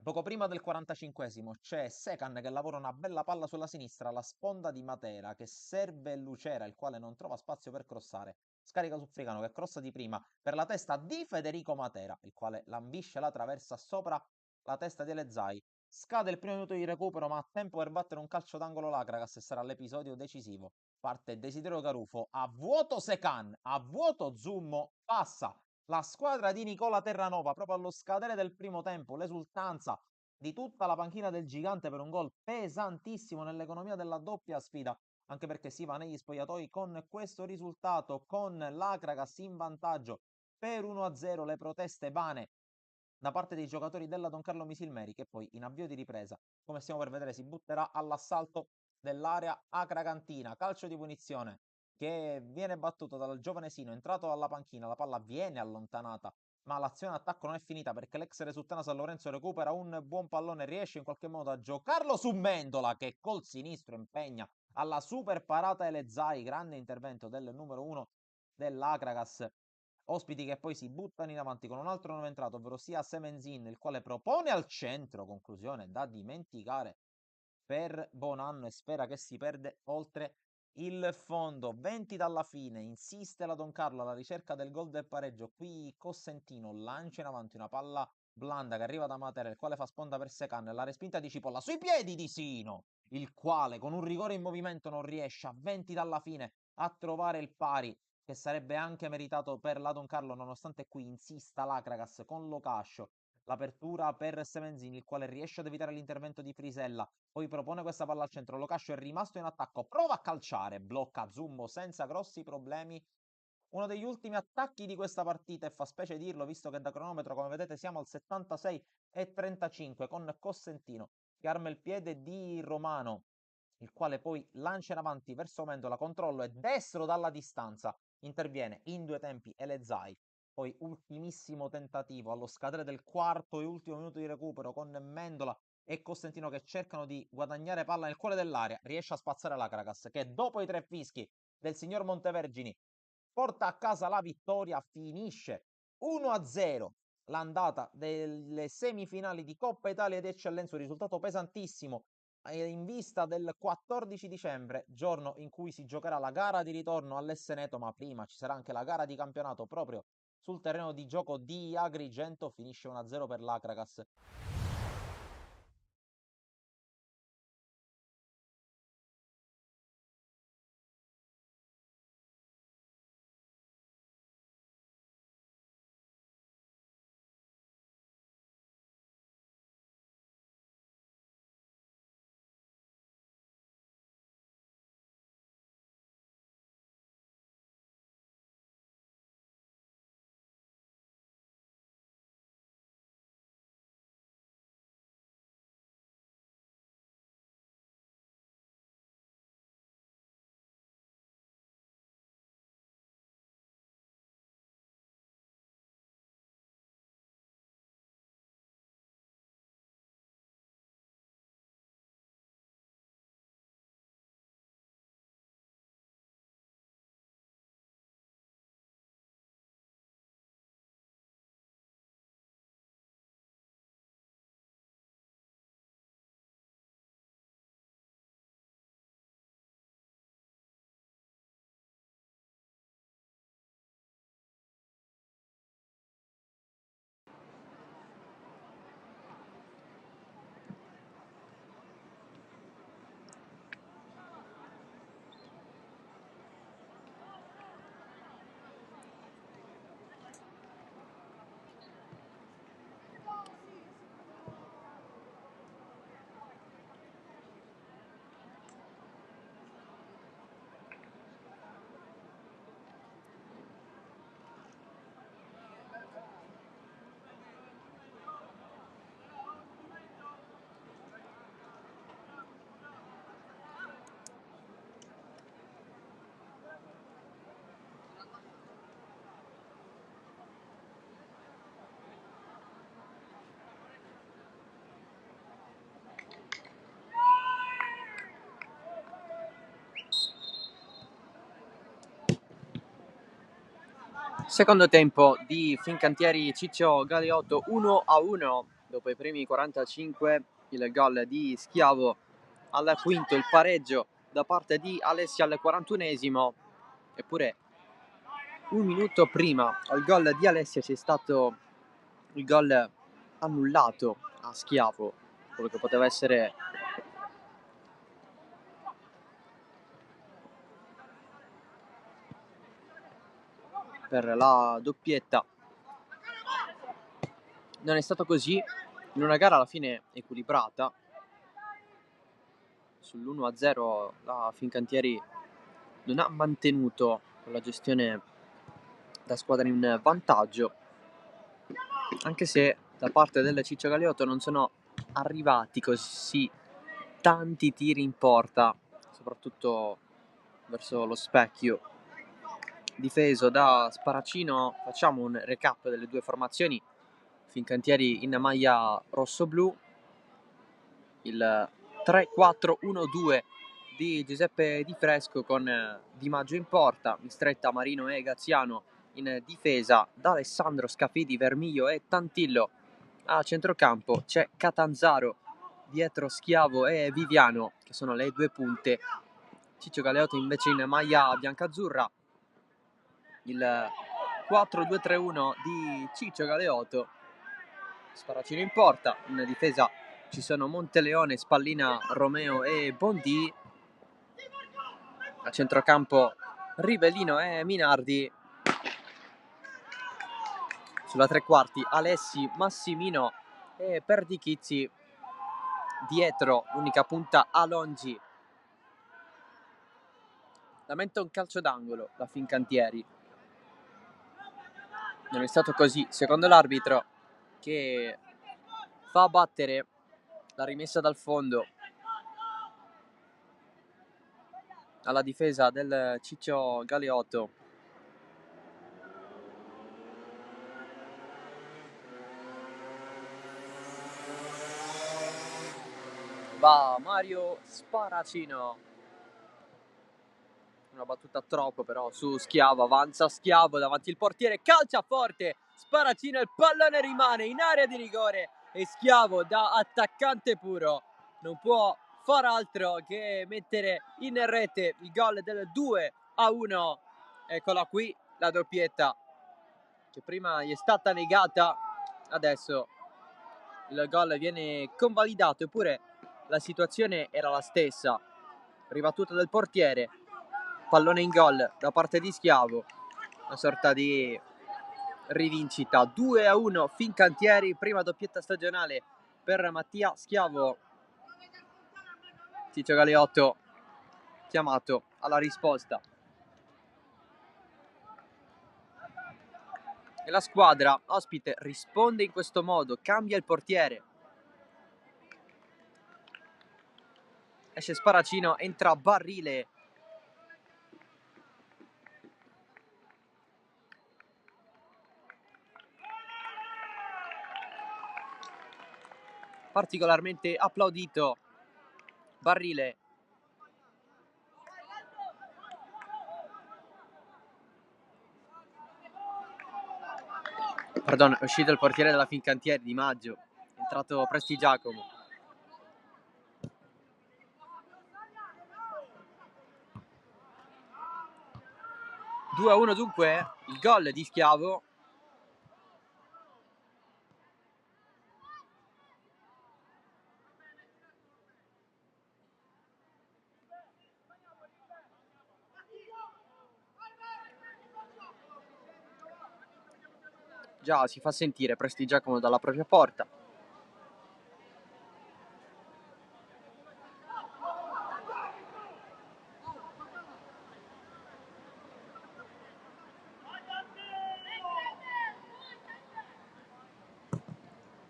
Poco prima del 45esimo c'è Secan che lavora una bella palla sulla sinistra, la sponda di Matera che serve Lucera, il quale non trova spazio per crossare. Scarica su Fricano che crossa di prima per la testa di Federico Matera, il quale lambisce la traversa sopra la testa di Elezzai. Scade il primo minuto di recupero, ma ha tempo per battere un calcio d'angolo Lacragas e sarà l'episodio decisivo. Parte Desiderio Garufo, a vuoto Secan, a vuoto Zummo, passa la squadra di Nicola Terranova proprio allo scadere del primo tempo. L'esultanza di tutta la panchina del Gigante per un gol pesantissimo nell'economia della doppia sfida, anche perché si va negli spogliatoi con questo risultato, con l'Acragas in vantaggio per 1-0. Le proteste vane da parte dei giocatori della Don Carlo Misilmeri, che poi in avvio di ripresa, come stiamo per vedere, si butterà all'assalto dell'area acragantina. Calcio di punizione che viene battuto dal giovane Sino, entrato dalla panchina. La palla viene allontanata, ma l'azione attacco non è finita, perché l'ex Resuttana San Lorenzo recupera un buon pallone, riesce in qualche modo a giocarlo su Mendola, che col sinistro impegna alla super parata Elezzai. Grande intervento del numero 1 dell'Acragas. Ospiti che poi si buttano in avanti con un altro nuovo entrato, ovvero sia Semenzin, il quale propone al centro, conclusione da dimenticare per Bonanno, e spera che si perde oltre il fondo. 20 dalla fine, insiste la Don Carlo alla ricerca del gol del pareggio. Qui Cossentino lancia in avanti una palla blanda che arriva da Matera, il quale fa sponda per Secan, la respinta di Cipolla sui piedi di Sino, il quale con un rigore in movimento non riesce a 20 dalla fine a trovare il pari, che sarebbe anche meritato per la Don Carlo, nonostante qui insista l'Acragas con Locascio. L'apertura per Semenzini, il quale riesce ad evitare l'intervento di Frisella, poi propone questa palla al centro. Locascio è rimasto in attacco, prova a calciare, blocca Zummo senza grossi problemi. Uno degli ultimi attacchi di questa partita, e fa specie dirlo visto che da cronometro, come vedete, siamo al 76 e 35, con Cossentino che arma il piede di Romano, il quale poi lancia in avanti verso Mendola, controllo e destro dalla distanza, interviene in 2 tempi Elezai. Poi ultimissimo tentativo allo scadere del quarto e ultimo minuto di recupero con Mendola e Costantino che cercano di guadagnare palla nel cuore dell'area. Riesce a spazzare la Caracas che dopo i 3 fischi del signor Montevergini porta a casa la vittoria, finisce 1-0 l'andata delle semifinali di Coppa Italia ed Eccellenza, un risultato pesantissimo in vista del 14 dicembre, giorno in cui si giocherà la gara di ritorno all'Esseneto, ma prima ci sarà anche la gara di campionato proprio sul terreno di gioco di Agrigento. Finisce 1-0 per l'Acragas. Secondo tempo di Fincantieri Ciccio Galeotto 1-1 dopo i primi 45, il gol di Schiavo al quinto, il pareggio da parte di Alessia al 41esimo, eppure un minuto prima al gol di Alessia c'è stato il gol annullato a Schiavo, quello che poteva essere per la doppietta. Non è stato così, in una gara alla fine equilibrata. Sull'1-0 la Fincantieri non ha mantenuto la gestione da squadra in vantaggio, anche se da parte del Ciccio Galeotto non sono arrivati così tanti tiri in porta, soprattutto verso lo specchio difeso da Sparacino. Facciamo un recap delle due formazioni: Fincantieri in maglia rosso-blu, il 3-4-1-2 di Giuseppe Di Fresco con Di Maggio in porta, Mistretta, Marino e Gaziano in difesa, da Alessandro, Scafidi, Vermiglio e Tantillo a centrocampo. C'è Catanzaro dietro Schiavo e Viviano che sono le due punte. Ciccio Galeotto invece in maglia biancazzurra, il 4-2-3-1 di Ciccio Galeotto, Sparacino in porta, in difesa ci sono Monteleone, Spallina, Romeo e Bondi, a centrocampo Rivellino e Minardi, sulla tre quarti Alessi, Massimino e Perdichizzi, dietro unica punta Alongi. Lamenta un calcio d'angolo la Fincantieri, non è stato così secondo l'arbitro, che fa battere la rimessa dal fondo alla difesa del Ciccio Galeotto. Va Mario Sparacino, una battuta troppo però su Schiavo, avanza Schiavo davanti il portiere, calcia forte Sparacino, il pallone rimane in area di rigore e Schiavo da attaccante puro non può far altro che mettere in rete il gol del 2-1. Eccola qui la doppietta che prima gli è stata negata, adesso il gol viene convalidato, eppure la situazione era la stessa. Ribattuta del portiere, pallone in gol da parte di Schiavo, una sorta di rivincita. 2-1 Fincantieri, prima doppietta stagionale per Mattia Schiavo. Ciccio Galeotto chiamato alla risposta. E la squadra ospite risponde in questo modo, cambia il portiere. Esce Sparacino, entra Barrile. Particolarmente applaudito Barrile. Perdono, è uscito il portiere della Fincantieri, Di Maggio. È entrato Prestigiacomo. - 2-1 dunque il gol di Schiavo. Già si fa sentire Prestigiacomo dalla propria porta.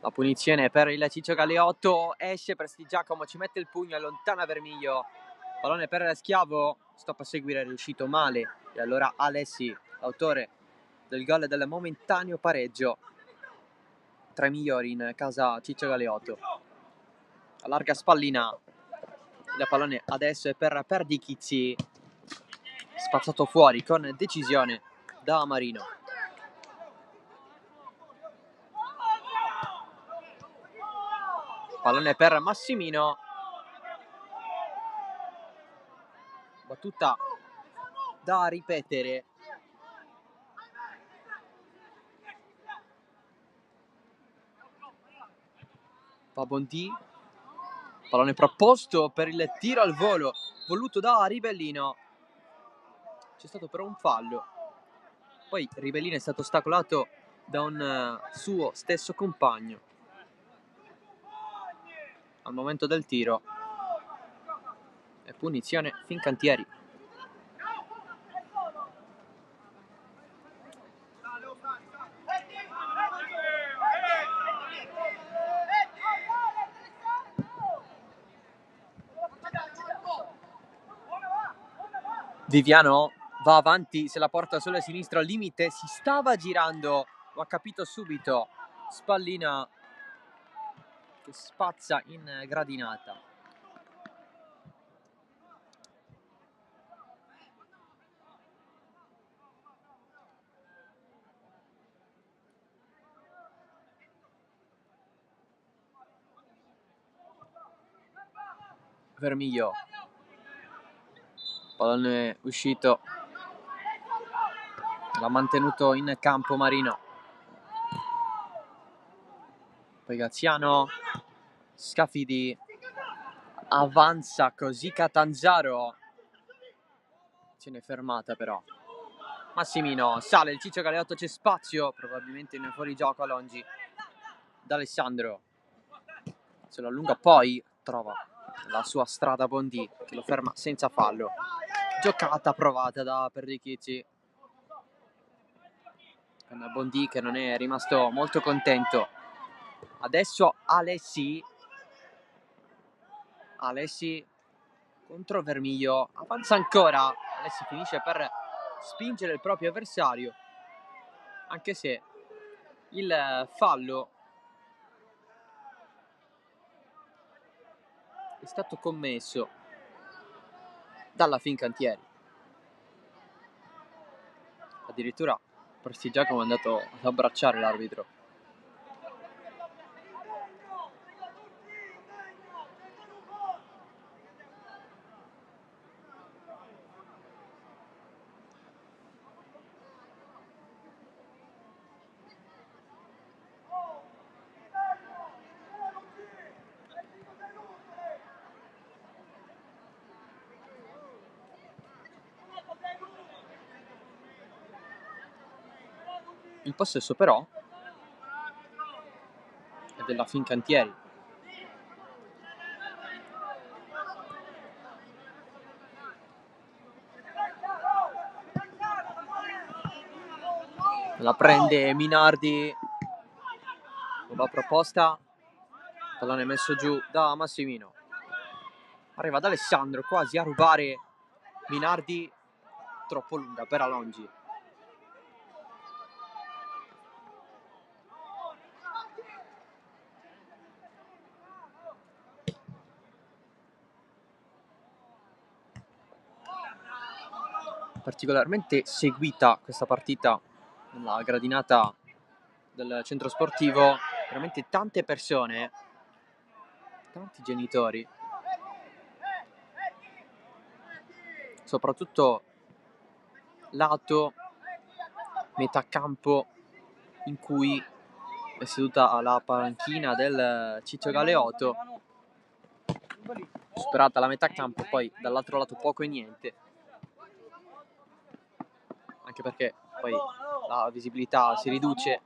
La punizione per il Ciccio Galeotto, esce Prestigiacomo, ci mette il pugno, allontana Vermiglio, pallone per Schiavo, stop a seguire, è riuscito male, e allora Alessi, autore del gol del momentaneo pareggio, tra i migliori in casa Ciccio Galeotto. Allarga Spallina, il pallone adesso è per Perdichizzi, spazzato fuori con decisione da Marino. Pallone per Massimino, battuta da ripetere. Va Bontì, pallone proposto per il tiro al volo voluto da Ribellino, c'è stato però un fallo, poi Ribellino è stato ostacolato da un suo stesso compagno al momento del tiro e punizione Fincantieri. Viviano va avanti, se la porta sulla sinistra al limite, si stava girando, lo ha capito subito Spallina che spazza in gradinata. Vermiglio, pallone uscito, l'ha mantenuto in campo Marino. Poi Gaziano, Scafidi, avanza così Catanzaro, ce n'è fermata però. Massimino, sale il Ciccio Galeotto, c'è spazio, probabilmente in fuorigioco a Longi. D'Alessandro se lo allunga, poi trova la sua strada Bontì che lo ferma senza fallo. Giocata provata da Perdichizzi, con Bontì che non è rimasto molto contento. Adesso Alessi contro Vermiglio, avanza ancora, Alessi finisce per spingere il proprio avversario, anche se il fallo è stato commesso dalla Fincantieri. Addirittura Prestigiacomo è andato ad abbracciare l'arbitro. Il possesso però è della Fincantieri. La prende Minardi, nuova proposta, pallone messo giù da Massimino, arriva ad Alessandro quasi a rubare Minardi, troppo lunga per Alongi. Particolarmente seguita questa partita nella gradinata del centro sportivo, veramente tante persone, tanti genitori, soprattutto lato metà campo in cui è seduta la panchina del Ciccio Galeotto, superata la metà campo, poi dall'altro lato poco e niente, anche perché poi la visibilità si riduce.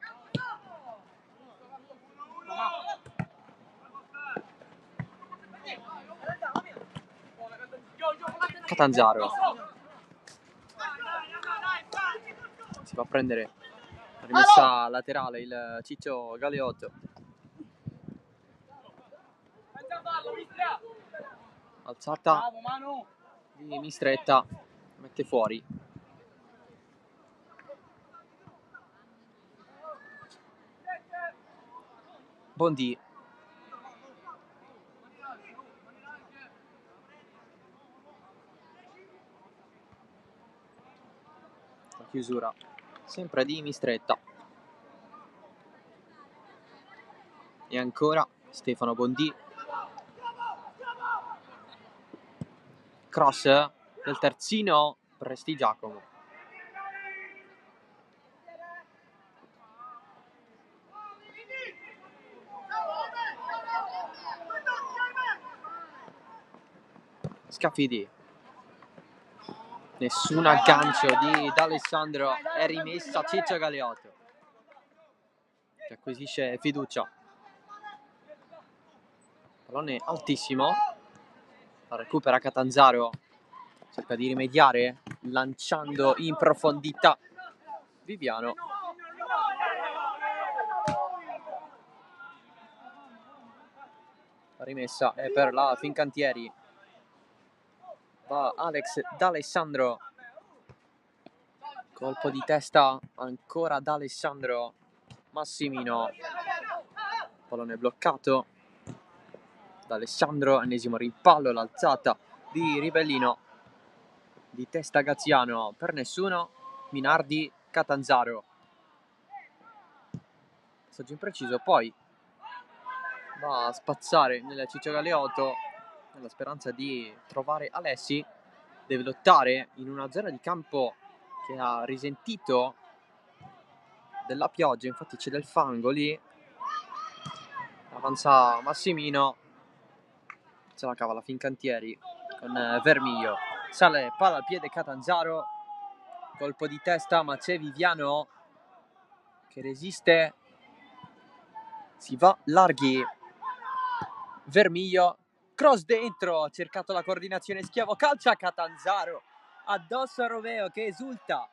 Catanzaro si va a prendere la rimessa laterale il Ciccio Galeotto, alzata di Mistretta, mette fuori. Bondi, la chiusura sempre di Mistretta, e ancora Stefano Bondi, cross del terzino Prestigiacomo. Scafidi, nessun aggancio di D'Alessandro, è rimessa Ciccio Galeotto che acquisisce fiducia. Pallone altissimo, la recupera Catanzaro, cerca di rimediare lanciando in profondità Viviano. La rimessa è per la Fincantieri, va Alex D'Alessandro, colpo di testa ancora D'Alessandro, Massimino, pallone bloccato D'Alessandro, ennesimo rimpallo, l'alzata di Ribellino, di testa Gaziano, per nessuno, Minardi, Catanzaro, passaggio impreciso, poi va a spazzare nel Ciccio Galeotto nella speranza di trovare Alessi, deve lottare in una zona di campo che ha risentito della pioggia, infatti c'è del fango lì, avanza Massimino, se la cava la Fincantieri con Vermiglio, sale palla al piede Catanzaro, colpo di testa ma c'è Viviano che resiste, si va larghi, Vermiglio, cross dentro, ha cercato la coordinazione Schiavo, calcia Catanzaro addosso a Roveo che esulta.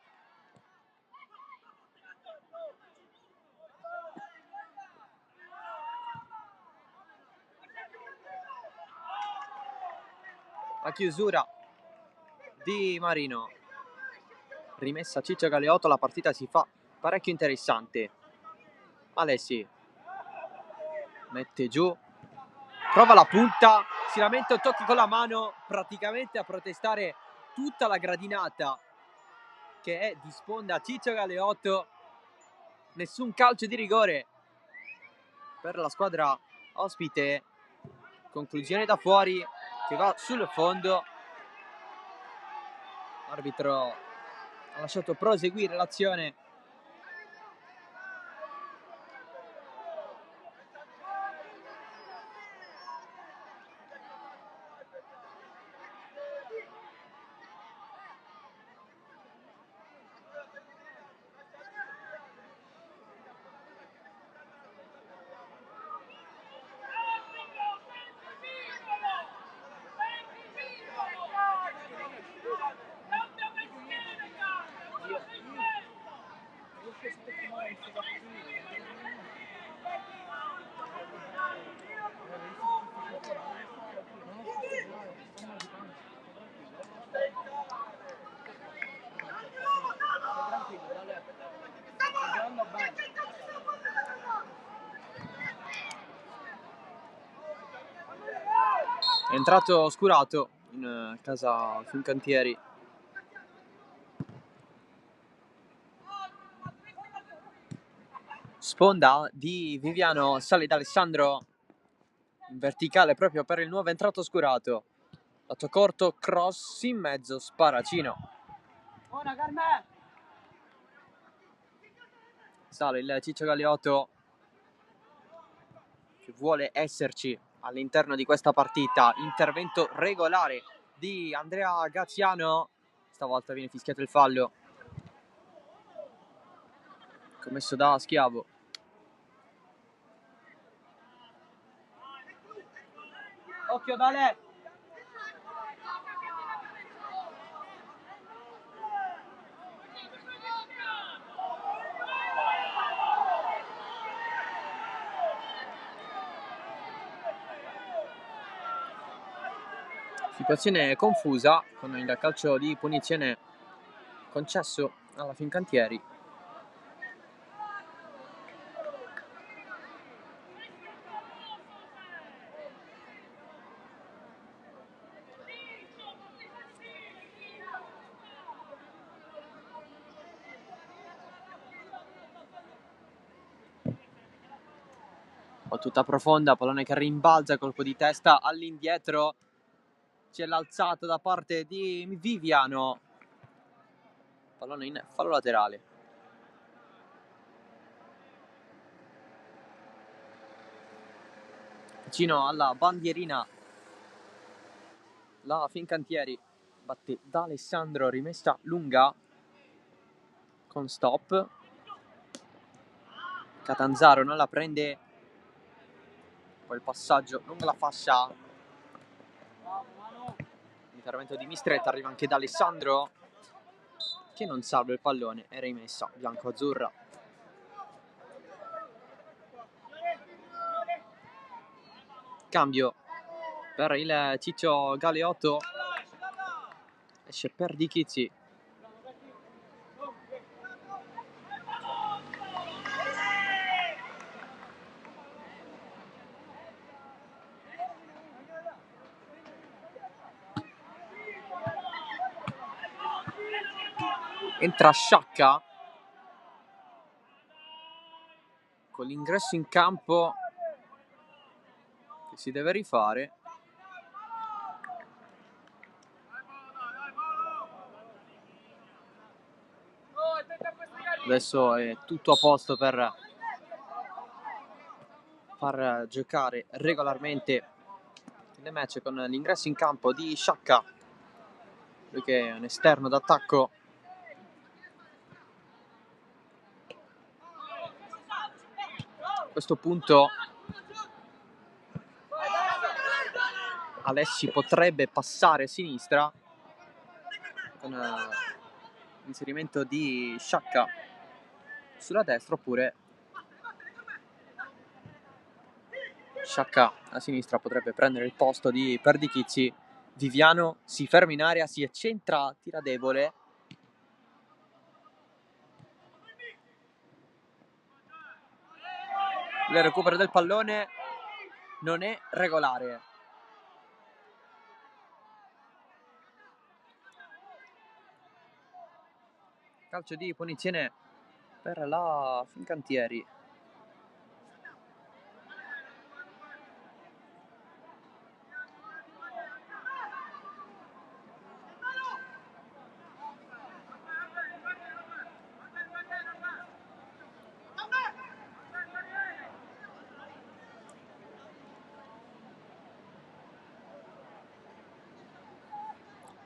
la chiusura di Marino. Rimessa Ciccio Galeotto, la partita si fa parecchio interessante. Alessi mette giù, prova la punta, si lamenta un tocco con la mano, praticamente a protestare tutta la gradinata che è di sponda Ciccio Galeotto. Nessun calcio di rigore per la squadra ospite. Conclusione da fuori che va sul fondo. L'arbitro ha lasciato proseguire l'azione. È entrato Oscurato in casa Fincantieri. Sponda di Viviano, sale da Alessandro in verticale proprio per il nuovo entrato Oscurato. Lato corto, cross in mezzo, Sparacino. Sale il Ciccio Galeotto che vuole esserci all'interno di questa partita. Intervento regolare di Andrea Gaziano. Stavolta viene fischiato il fallo commesso da Schiavo. Occhio Dale! Situazione confusa con il calcio di punizione concesso alla Fincantieri. Battuta profonda, pallone che rimbalza, colpo di testa all'indietro. C'è l'alzata da parte di Viviano. Pallone in fallo laterale. Vicino alla bandierina la Fincantieri batte da Alessandro, rimessa lunga con stop. Catanzaro non la prende. Poi il passaggio lungo la fascia. L'intervento di Mistretta arriva anche da Alessandro che non salva il pallone, è rimessa bianco-azzurra. Cambio per il Ciccio Galeotto. Esce per Di Chizzi. Entra Sciacca con l'ingresso in campo che si deve rifare. Adesso è tutto a posto per far giocare regolarmente le match con l'ingresso in campo di Sciacca, lui che è un esterno d'attacco. A questo punto Alessi potrebbe passare a sinistra con l'inserimento di Sciacca sulla destra, oppure Sciacca a sinistra potrebbe prendere il posto di Perdichizzi Viviano si ferma in area, si accentra, tira debole. Il recupero del pallone non è regolare. Calcio di punizione per la Fincantieri.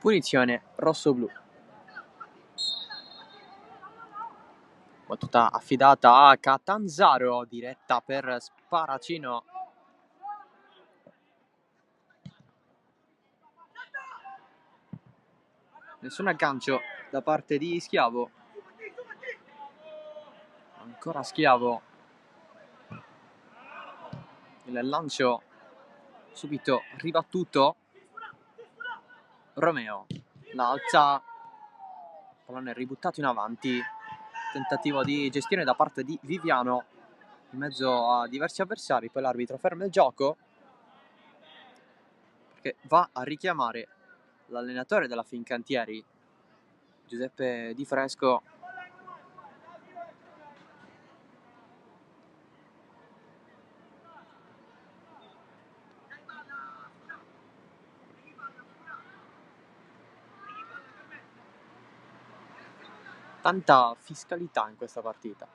Punizione rosso-blu. Battuta affidata a Catanzaro, diretta per Sparacino. Nessun aggancio da parte di Schiavo. Ancora Schiavo. Il lancio subito ribattuto. Romeo la alza, pallone ributtato in avanti, tentativo di gestione da parte di Viviano in mezzo a diversi avversari, poi l'arbitro ferma il gioco perché va a richiamare l'allenatore della Fincantieri, Giuseppe Di Fresco. Tanta fiscalità in questa partita.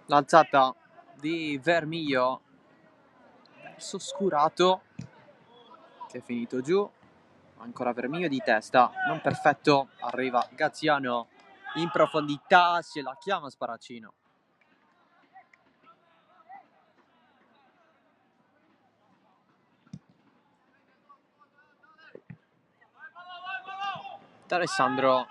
L'alzata di Vermiglio verso Scurato, che è finito giù. Ancora Vermiglio di testa, non perfetto, arriva Gaziano in profondità, se la chiama Sparacino. D'Alessandro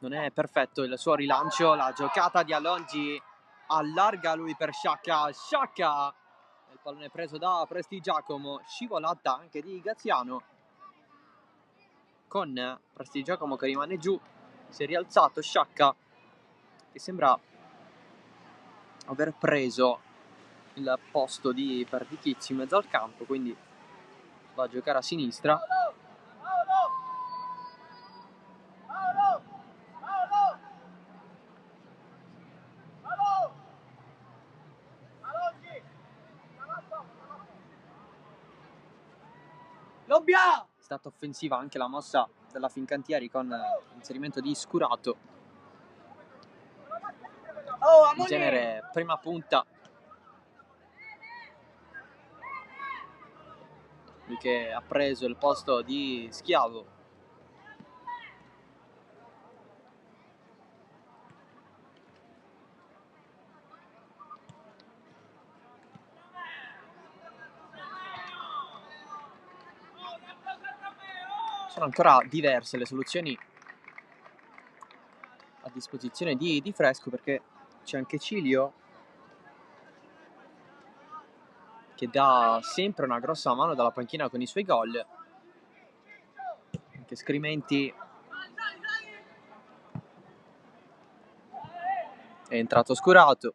non è perfetto il suo rilancio, la giocata di Alongi allarga lui per Sciacca, il pallone preso da Prestigiacomo, scivolata anche di Gaziano, con Prestigiacomo che rimane giù, si è rialzato Sciacca che sembra aver preso il posto di Perdichizzi in mezzo al campo, quindi va a giocare a sinistra. È stata offensiva anche la mossa della Fincantieri con l'inserimento di Scurato. In genere prima punta. Lui che ha preso il posto di Schiavo. Sono ancora diverse le soluzioni a disposizione di Fresco, perché c'è anche Cilio che dà sempre una grossa mano dalla panchina con i suoi gol. Anche Scrimenti è entrato Scurato.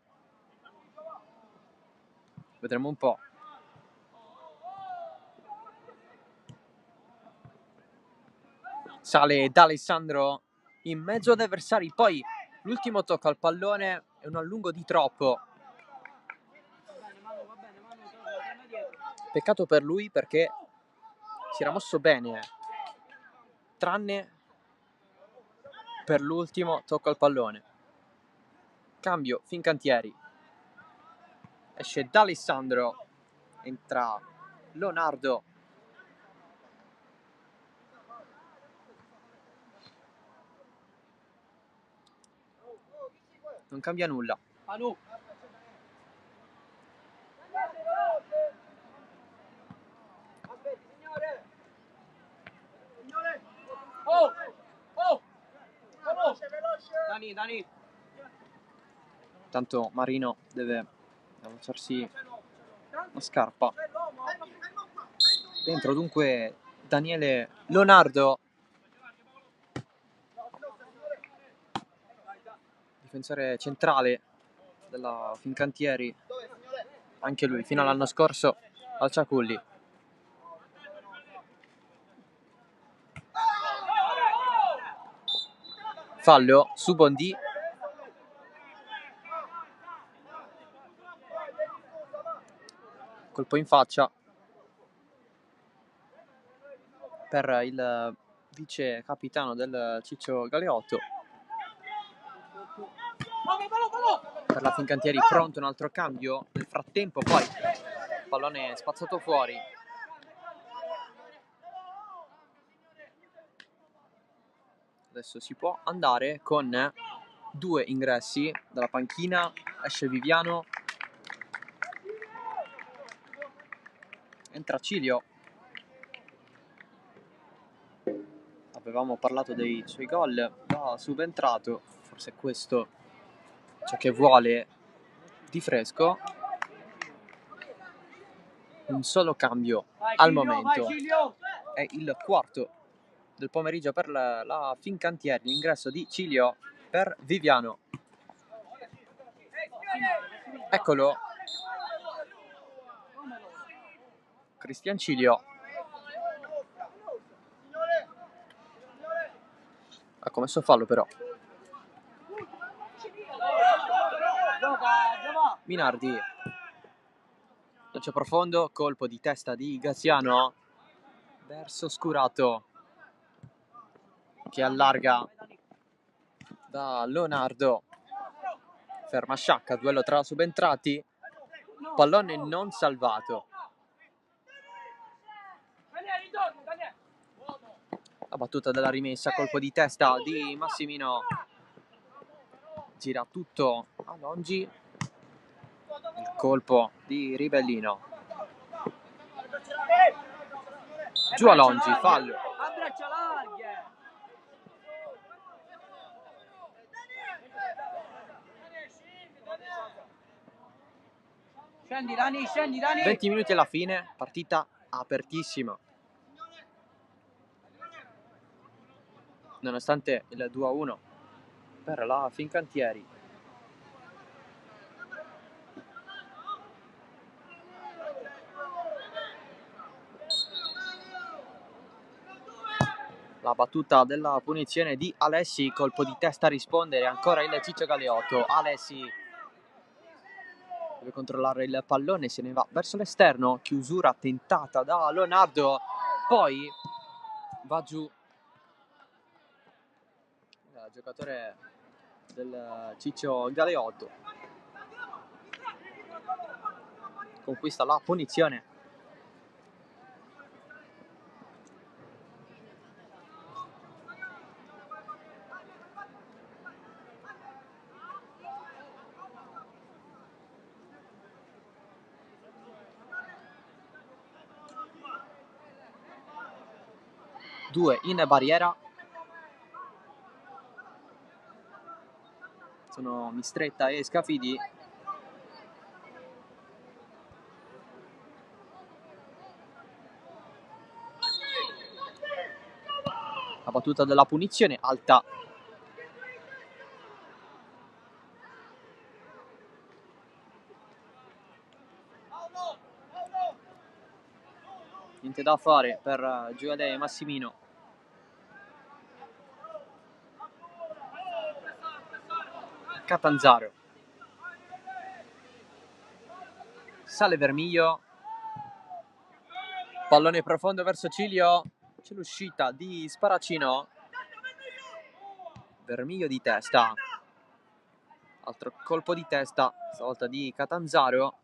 Vedremo un po'. Sale D'Alessandro in mezzo ad avversari, poi l'ultimo tocco al pallone è un allungo di troppo. Peccato per lui perché si era mosso bene, tranne per l'ultimo tocco al pallone. Cambio Fincantieri. Esce D'Alessandro, entra Leonardo. non cambia nulla. Anu. Oh! Oh! Dani. Tanto Marino deve allacciarsi la scarpa. Dentro dunque Daniele Leonardo, difensore centrale della Fincantieri, anche lui fino all'anno scorso al Ciaculli. Fallo su Bondi. Colpo in faccia per il vice capitano del Ciccio Galeotto. Per la Fincantieri pronto un altro cambio. Nel frattempo poi pallone spazzato fuori. Adesso si può andare con 2 ingressi dalla panchina. Esce Viviano, entra Cilio. Avevamo parlato dei suoi gol da subentrato, forse questo ciò che vuole di fresco. Un solo cambio al momento, è il quarto del pomeriggio per la Fincantieri, l'ingresso di Cilio per Viviano. Eccolo, Cristian Cilio. Ha commesso fallo però. Minardi, lancio profondo, colpo di testa di Graziano verso Scurato, che allarga da Leonardo. Ferma Sciacca, duello tra subentrati, pallone non salvato. La battuta della rimessa, colpo di testa di Massimino, gira tutto a Longi, il colpo di Rivellino, giù a Longi, fallo. A braccia larghe. Scendi Dani. 20 minuti alla fine, partita apertissima. Nonostante il 2-1 per la Fincantieri. La battuta della punizione di Alessi, colpo di testa a rispondere, ancora il Ciccio Galeotto. Alessi deve controllare il pallone, se ne va verso l'esterno, chiusura tentata da Leonardo, poi va giù il giocatore del Ciccio Galeotto, conquista la punizione. Due in barriera, sono Mistretta e Scafidi. La battuta della punizione alta, niente da fare per Gioele e Massimino. Catanzaro, sale Vermiglio, pallone profondo verso Cilio, c'è l'uscita di Sparacino, Vermiglio di testa, altro colpo di testa, stavolta di Catanzaro.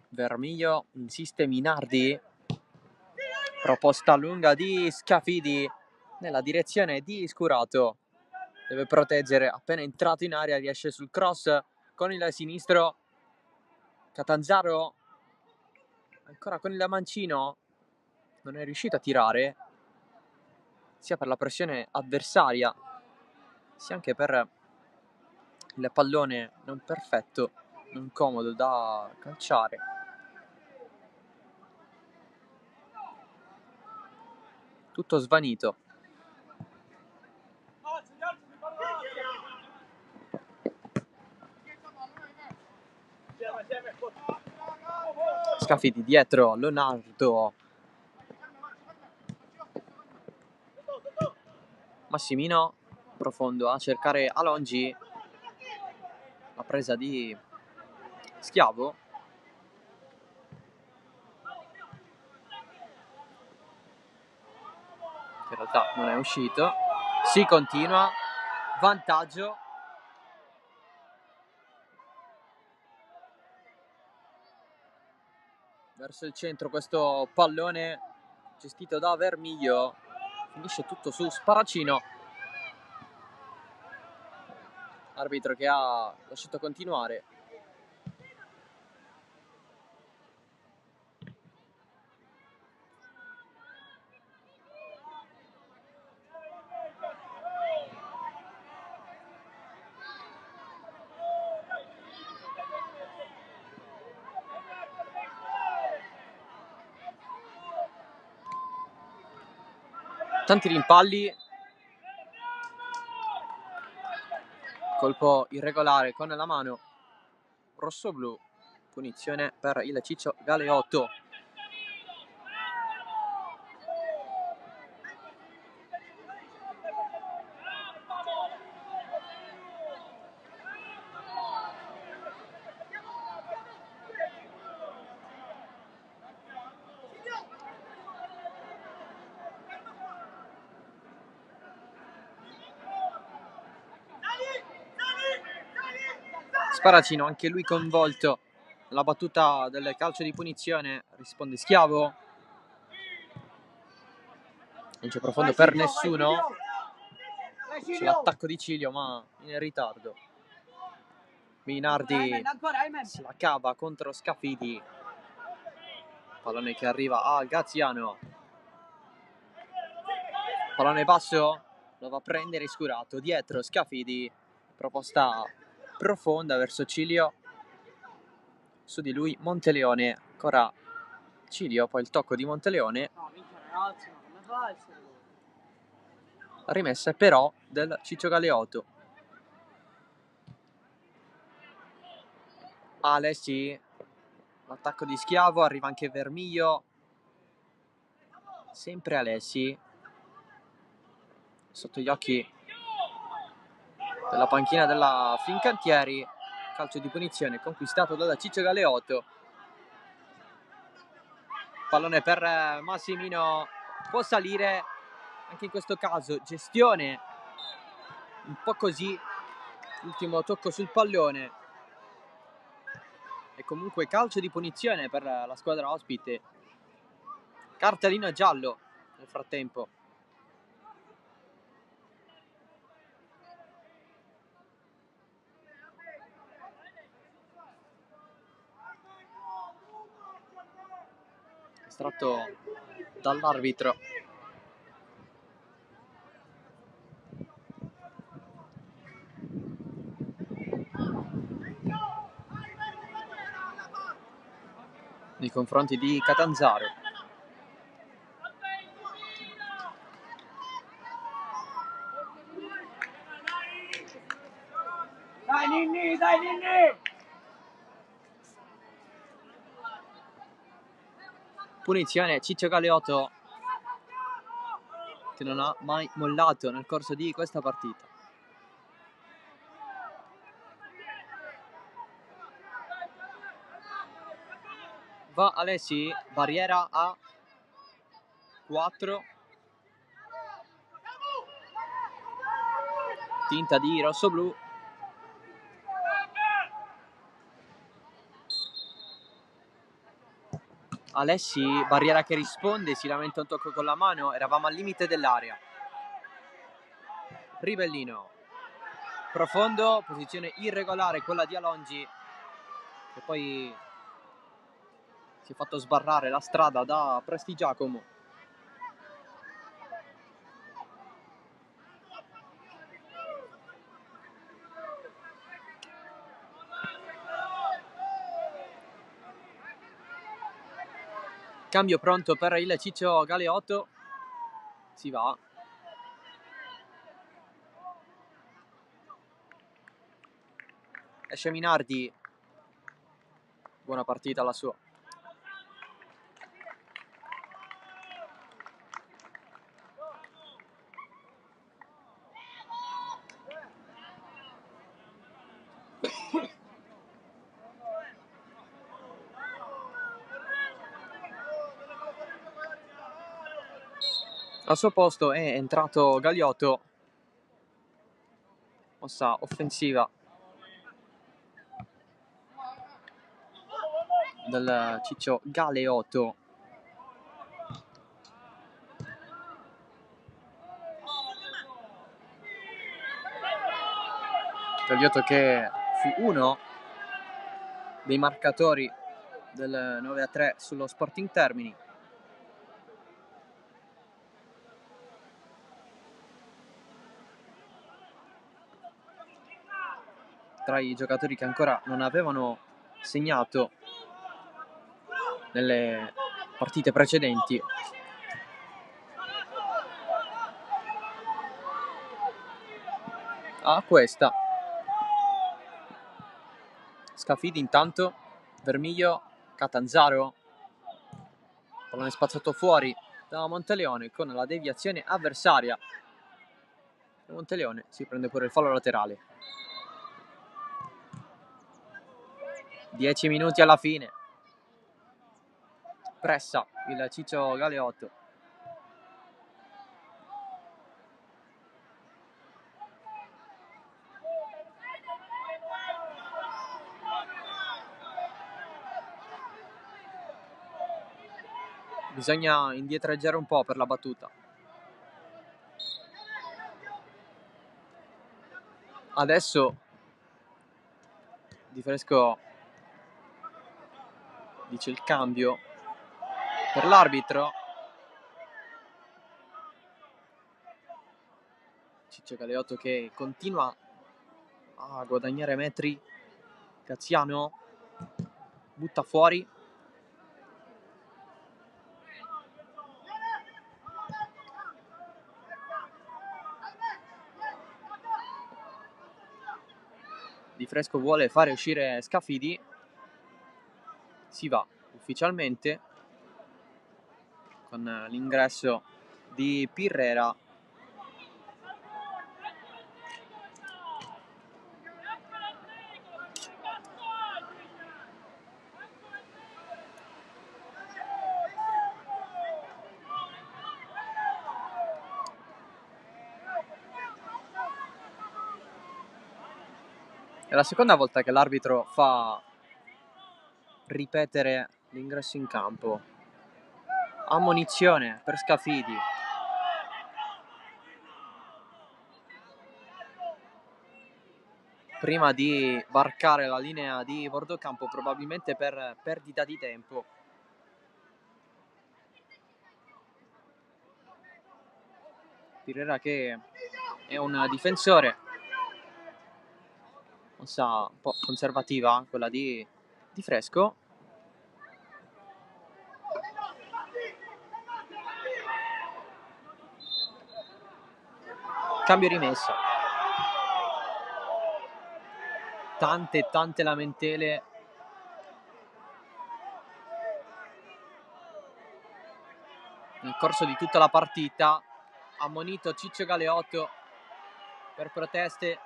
Vermiglio, insiste Minardi, proposta lunga di Scafidi nella direzione di Scurato. deve proteggere. Appena entrato in area riesce sul cross con il sinistro. Catanzaro ancora con il mancino, non è riuscito a tirare, sia per la pressione avversaria sia anche per il pallone non perfetto, non comodo da calciare. Tutto svanito. Scafidi dietro, Leonardo. Massimino profondo a cercare Alongi. La presa di Schiavo. Che in realtà non è uscito. Si continua. Vantaggio. Verso il centro questo pallone gestito da Vermiglio. Finisce tutto su Sparacino. Arbitro che ha lasciato continuare. Tanti rimpalli. Colpo irregolare con la mano. Rosso-blu. Punizione per il Ciccio Galeotto. Sparacino, anche lui coinvolto nella battuta del calcio di punizione. Risponde Schiavo. Non c'è profondo per nessuno. C'è l'attacco di Cilio, ma in ritardo. Minardi se la cava contro Scafidi. Pallone che arriva a Gaziano. Pallone basso, lo va a prendere Scurato. Dietro Scafidi. Proposta profonda verso Cilio. Su di lui Monteleone. Ancora Cilio, poi il tocco di Monteleone. La rimessa è però del Ciccio Galeotto. Alessi, l'attacco di Schiavo, arriva anche Vermiglio. Sempre Alessi. Sotto gli occhi della panchina della Fincantieri. Calcio di punizione conquistato da Ciccio Galeotto. Pallone per Massimino. Può salire anche in questo caso. Gestione un po' così. Ultimo tocco sul pallone. E comunque calcio di punizione per la squadra ospite. Cartellino giallo nel frattempo. Estratto dall'arbitro. Nei confronti di Catanzaro. Dai Ninni, dai Ninni! Punizione Ciccio Galeotto, che non ha mai mollato nel corso di questa partita. Va Alessi, barriera a 4. Tinta di rosso-blu. Alessi, barriera che risponde, si lamenta un tocco con la mano, eravamo al limite dell'area. Ribellino, profondo, posizione irregolare quella di Alongi, che poi si è fatto sbarrare la strada da Prestigiacomo. Cambio pronto per il Ciccio Galeotto. Si va. Esce Minardi. Buona partita la sua. Al suo posto è entrato Galeotto, mossa offensiva del Ciccio Galeotto. Galeotto che fu uno dei marcatori del 9-3 sullo Sporting Termini. Tra i giocatori che ancora non avevano segnato nelle partite precedenti. Questa Scafidi intanto, Vermiglio, Catanzaro, pallone spazzato fuori da Monteleone con la deviazione avversaria. Monteleone si prende pure il fallo laterale. 10 minuti alla fine. Pressa il Ciccio Galeotto. Bisogna indietreggiare un po' per la battuta. Adesso Di Fresco dice il cambio per l'arbitro. Ciccio Galeotto che continua a guadagnare metri. Graziano butta fuori. Di Fresco vuole fare uscire Scafidi. Si va ufficialmente con l'ingresso di Pirrera. È la seconda volta che l'arbitro fa ripetere l'ingresso in campo. Ammonizione per Scafidi. Prima di varcare la linea di bordo campo, probabilmente per perdita di tempo. Pirrera che è un difensore, mossa un po' conservativa quella di Fresco. Cambio rimessa. Tante lamentele nel corso di tutta la partita. Ammonito Ciccio Galeotto per proteste.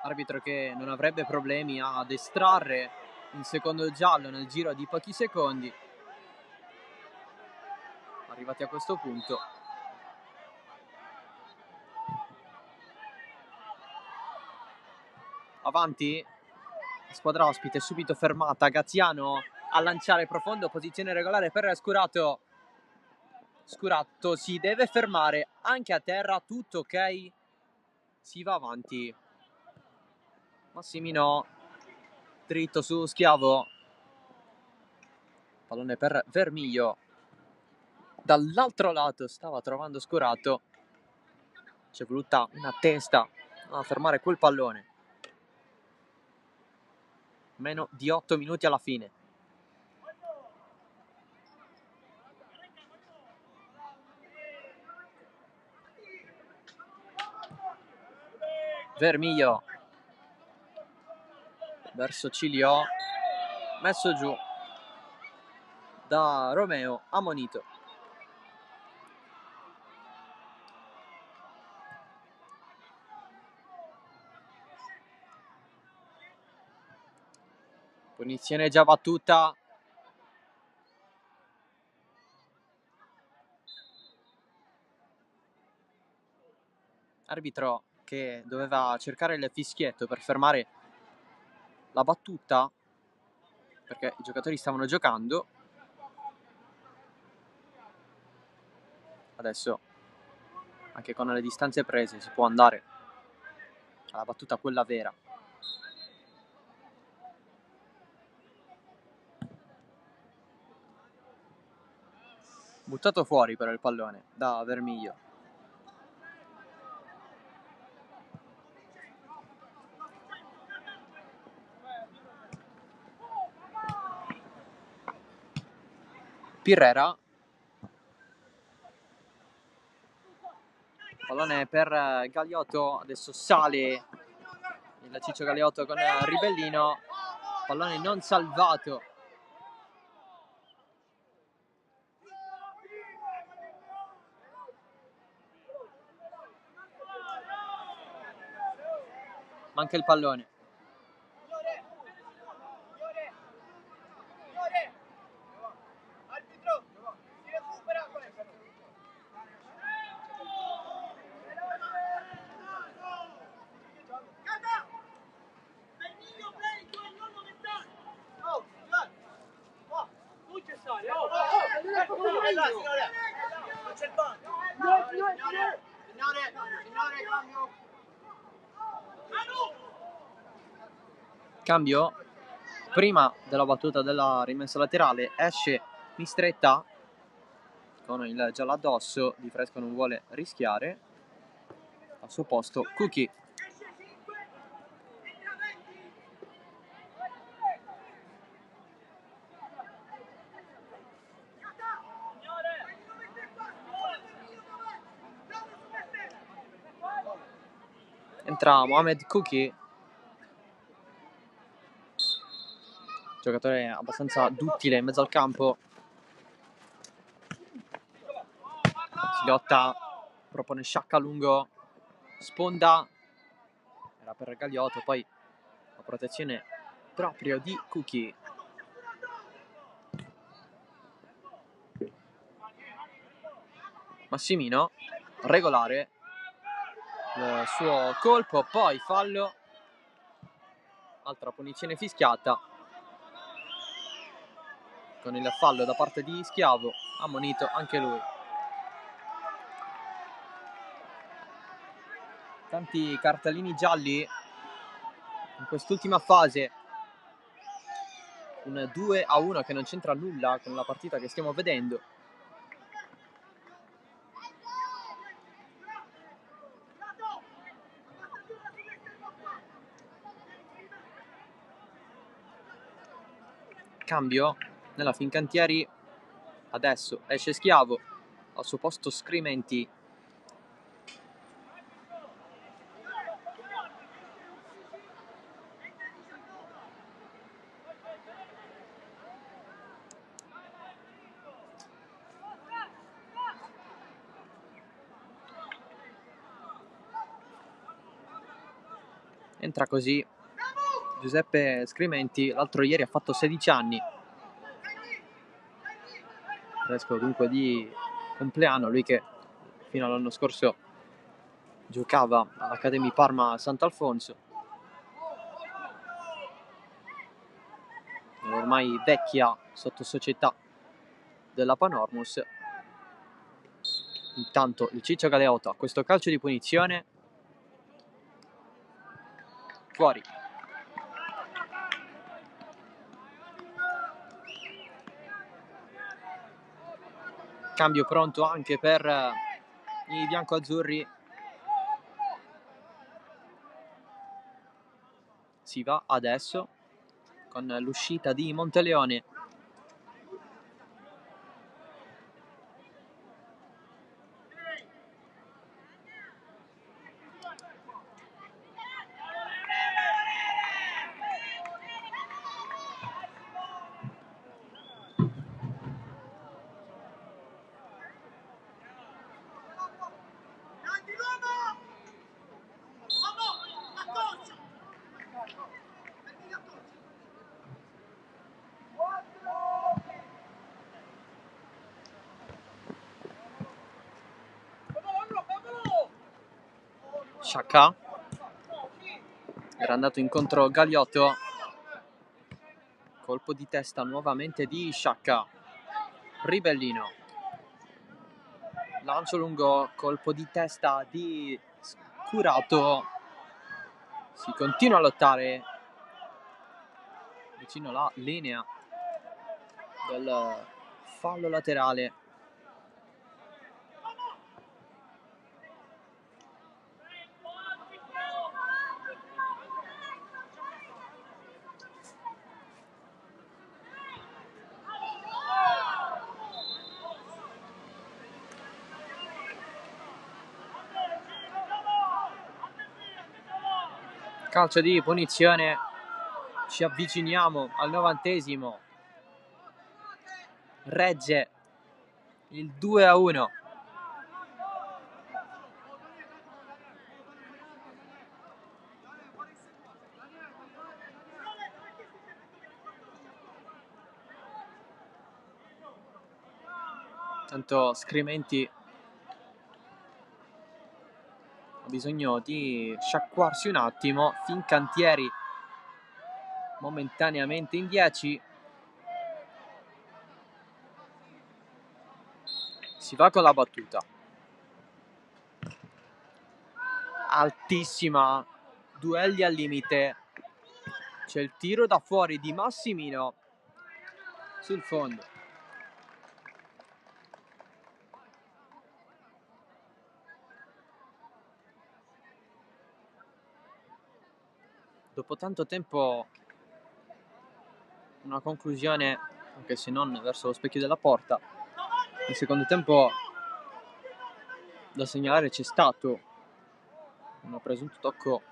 Arbitro che non avrebbe problemi ad estrarre un secondo giallo nel giro di pochi secondi. Arrivati a questo punto. Avanti squadra ospite subito fermata. Gaziano a lanciare profondo, posizione regolare per Scurato. Scurato si deve fermare anche a terra, tutto ok, si va avanti. Massimino dritto su Schiavo, pallone per Vermiglio, dall'altro lato stava trovando Scurato, c'è voluta una testa a fermare quel pallone. Meno di 8 minuti alla fine. Vermiglio verso Cilio, messo giù da Romeo, ammonito. Punizione già battuta. Arbitro che doveva cercare il fischietto per fermare la battuta, perché i giocatori stavano giocando. Adesso, anche con le distanze prese, si può andare alla battuta, quella vera. Buttato fuori però il pallone da Vermiglio. Pirrera, pallone per Gagliotto, adesso sale il Ciccio Gagliotto con Ribellino, pallone non salvato. Manca il pallone. Cambio prima della battuta della rimessa laterale, esce Mistretta con il giallo addosso, Di Fresco non vuole rischiare, al suo posto Cucchi. Entra Mohamed Cucchi, giocatore abbastanza duttile in mezzo al campo. Si lotta, propone sciacca lungo, sponda, era per Gagliotto, poi la protezione proprio di Cucchi. Massimino, regolare il suo colpo, poi fallo, altra punizione fischiata con il fallo da parte di Schiavo, ammonito anche lui. Tanti cartellini gialli in quest'ultima fase, un 2-1 che non c'entra nulla con la partita che stiamo vedendo. Cambio nella Fincantieri, adesso esce Schiavo, al suo posto Scrimenti. Entra così Giuseppe Scrimenti, l'altro ieri ha fatto 16 anni. Fresco dunque di compleanno, lui che fino all'anno scorso giocava all'Academy Parma Sant'Alfonso. ormai vecchia sottosocietà della Panormus. Intanto il Ciccio Galeotto a questo calcio di punizione, fuori. Cambio pronto anche per i biancoazzurri. Si va adesso con l'uscita di Monteleone. Sciacca era andato incontro Galiotto, colpo di testa nuovamente di Sciacca, Ribellino, lancio lungo, colpo di testa di Scurato, si continua a lottare vicino alla linea del fallo laterale. Calcio di punizione, ci avviciniamo al 90°, regge il 2-1. Tanto Scrimenti ha bisogno di sciacquarsi un attimo. Fincantieri momentaneamente in 10. Si va con la battuta altissima, duelli al limite, c'è il tiro da fuori di Massimino sul fondo. Dopo tanto tempo una conclusione, anche se non verso lo specchio della porta. Nel secondo tempo da segnalare c'è stato un presunto tocco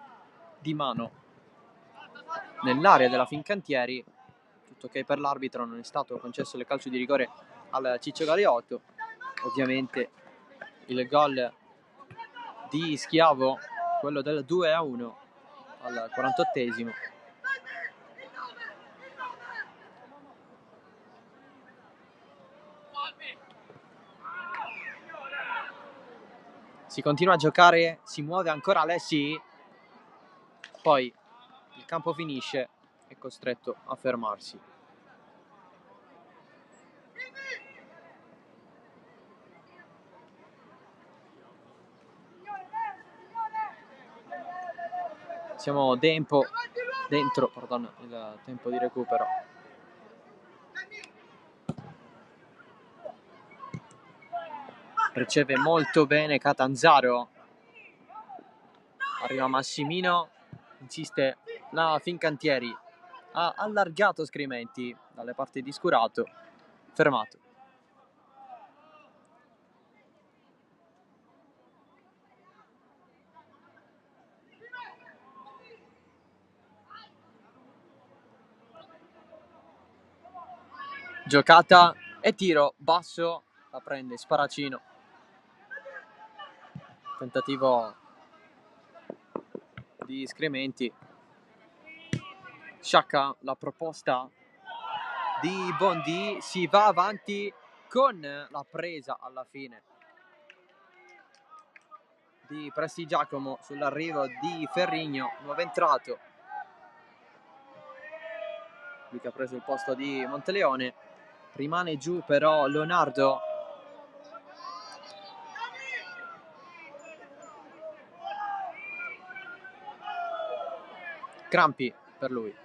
di mano nell'area della Fincantieri. Tutto ok per l'arbitro, non è stato concesso il calcio di rigore al Ciccio Galeotto. Ovviamente il gol di Schiavo, quello del 2-1 al 48°. Si continua a giocare, si muove ancora Alessi, poi il campo finisce, è costretto a fermarsi. Siamo dentro il tempo di recupero. Riceve molto bene Catanzaro, arriva Massimino, insiste la Fincantieri, ha allargato Scrimenti dalle parti di Scurato, fermato. Giocata e tiro basso, la prende Sparacino. Tentativo di Scrimenti. Sciacca, la proposta di Bondi, si va avanti con la presa alla fine di Prestigiacomo sull'arrivo di Ferrigno, nuovo entrato. lui che ha preso il posto di Monteleone. Rimane giù però Leonardo. Crampi per lui.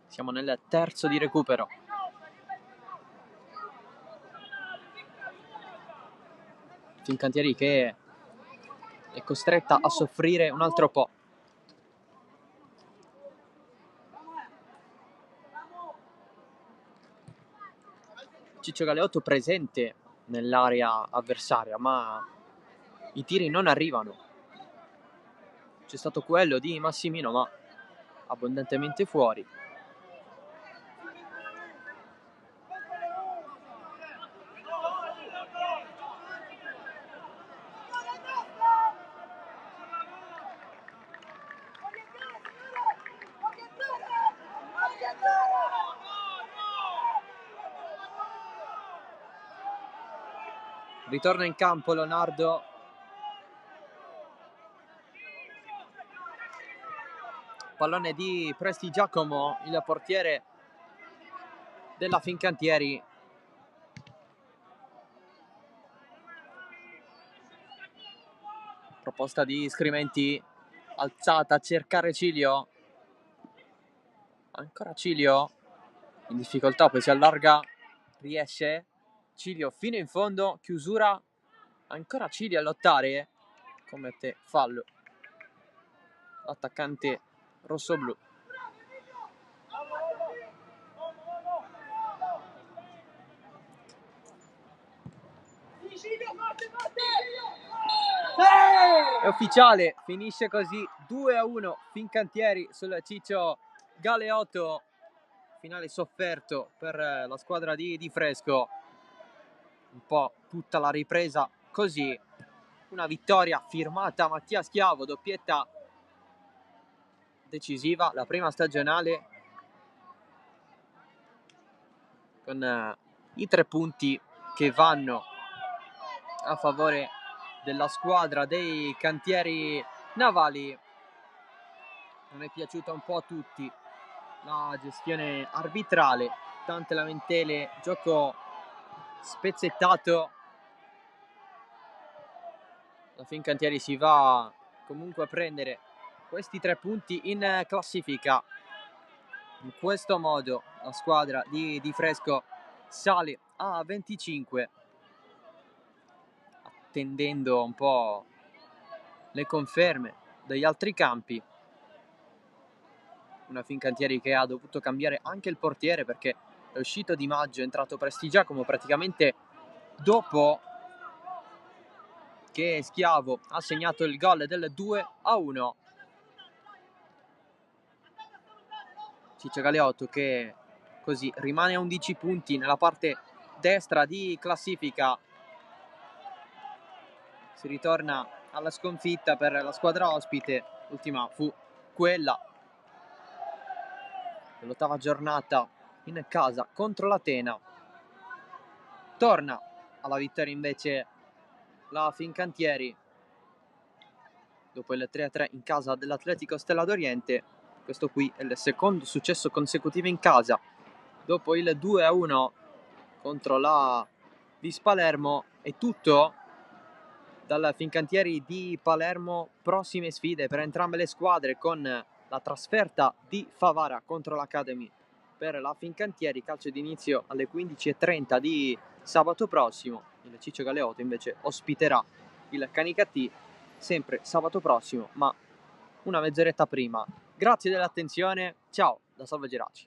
Siamo nel terzo di recupero. Fincantieri che è costretta a soffrire un altro po'. Ciccio Galeotto presente nell'area avversaria, ma i tiri non arrivano. C'è stato quello di Massimino, ma abbondantemente fuori. Ritorna in campo Leonardo. Pallone di Prestigiacomo, il portiere della Fincantieri. Proposta di Scriventi, alzata a cercare Cilio. Ancora Cilio in difficoltà, poi si allarga, riesce. Cilio fino in fondo, chiusura, ancora Cilio a lottare, commette fallo l'attaccante rossoblu. È ufficiale, finisce così 2-1 Fincantieri sul Ciccio Galeotto. Finale sofferto per la squadra di Fresco. Un po' tutta la ripresa così. Una vittoria firmata Mattia Schiavo, doppietta decisiva, la prima stagionale, con i 3 punti che vanno a favore della squadra dei cantieri navali. Non è piaciuta un po' a tutti la gestione arbitrale, tante lamentele, gioco spezzettato. La Fincantieri si va comunque a prendere questi 3 punti in classifica. In questo modo la squadra di Fresco sale a 25, attendendo un po' le conferme degli altri campi. Una Fincantieri che ha dovuto cambiare anche il portiere, perché è uscito Di Maggio, è entrato Prestigiacomo praticamente dopo che Schiavo ha segnato il gol del 2-1. Ciccio Galeotto che così rimane a 11 punti nella parte destra di classifica. Si ritorna alla sconfitta per la squadra ospite. L'ultima fu quella dell'8ª giornata in casa contro l'Atena. Torna alla vittoria invece la Fincantieri dopo il 3-3 in casa dell'Atletico Stella d'Oriente. Questo qui è il secondo successo consecutivo in casa dopo il 2-1 contro la Vis Palermo. È tutto dal Fincantieri di Palermo. Prossime sfide per entrambe le squadre, con la trasferta di Favara contro l'Academy per la Fincantieri, calcio d'inizio alle 15:30 di sabato prossimo. Il Ciccio Galeotto invece ospiterà il Canicattì sempre sabato prossimo, ma una mezz'oretta prima. Grazie dell'attenzione, ciao da Salvo Geraci.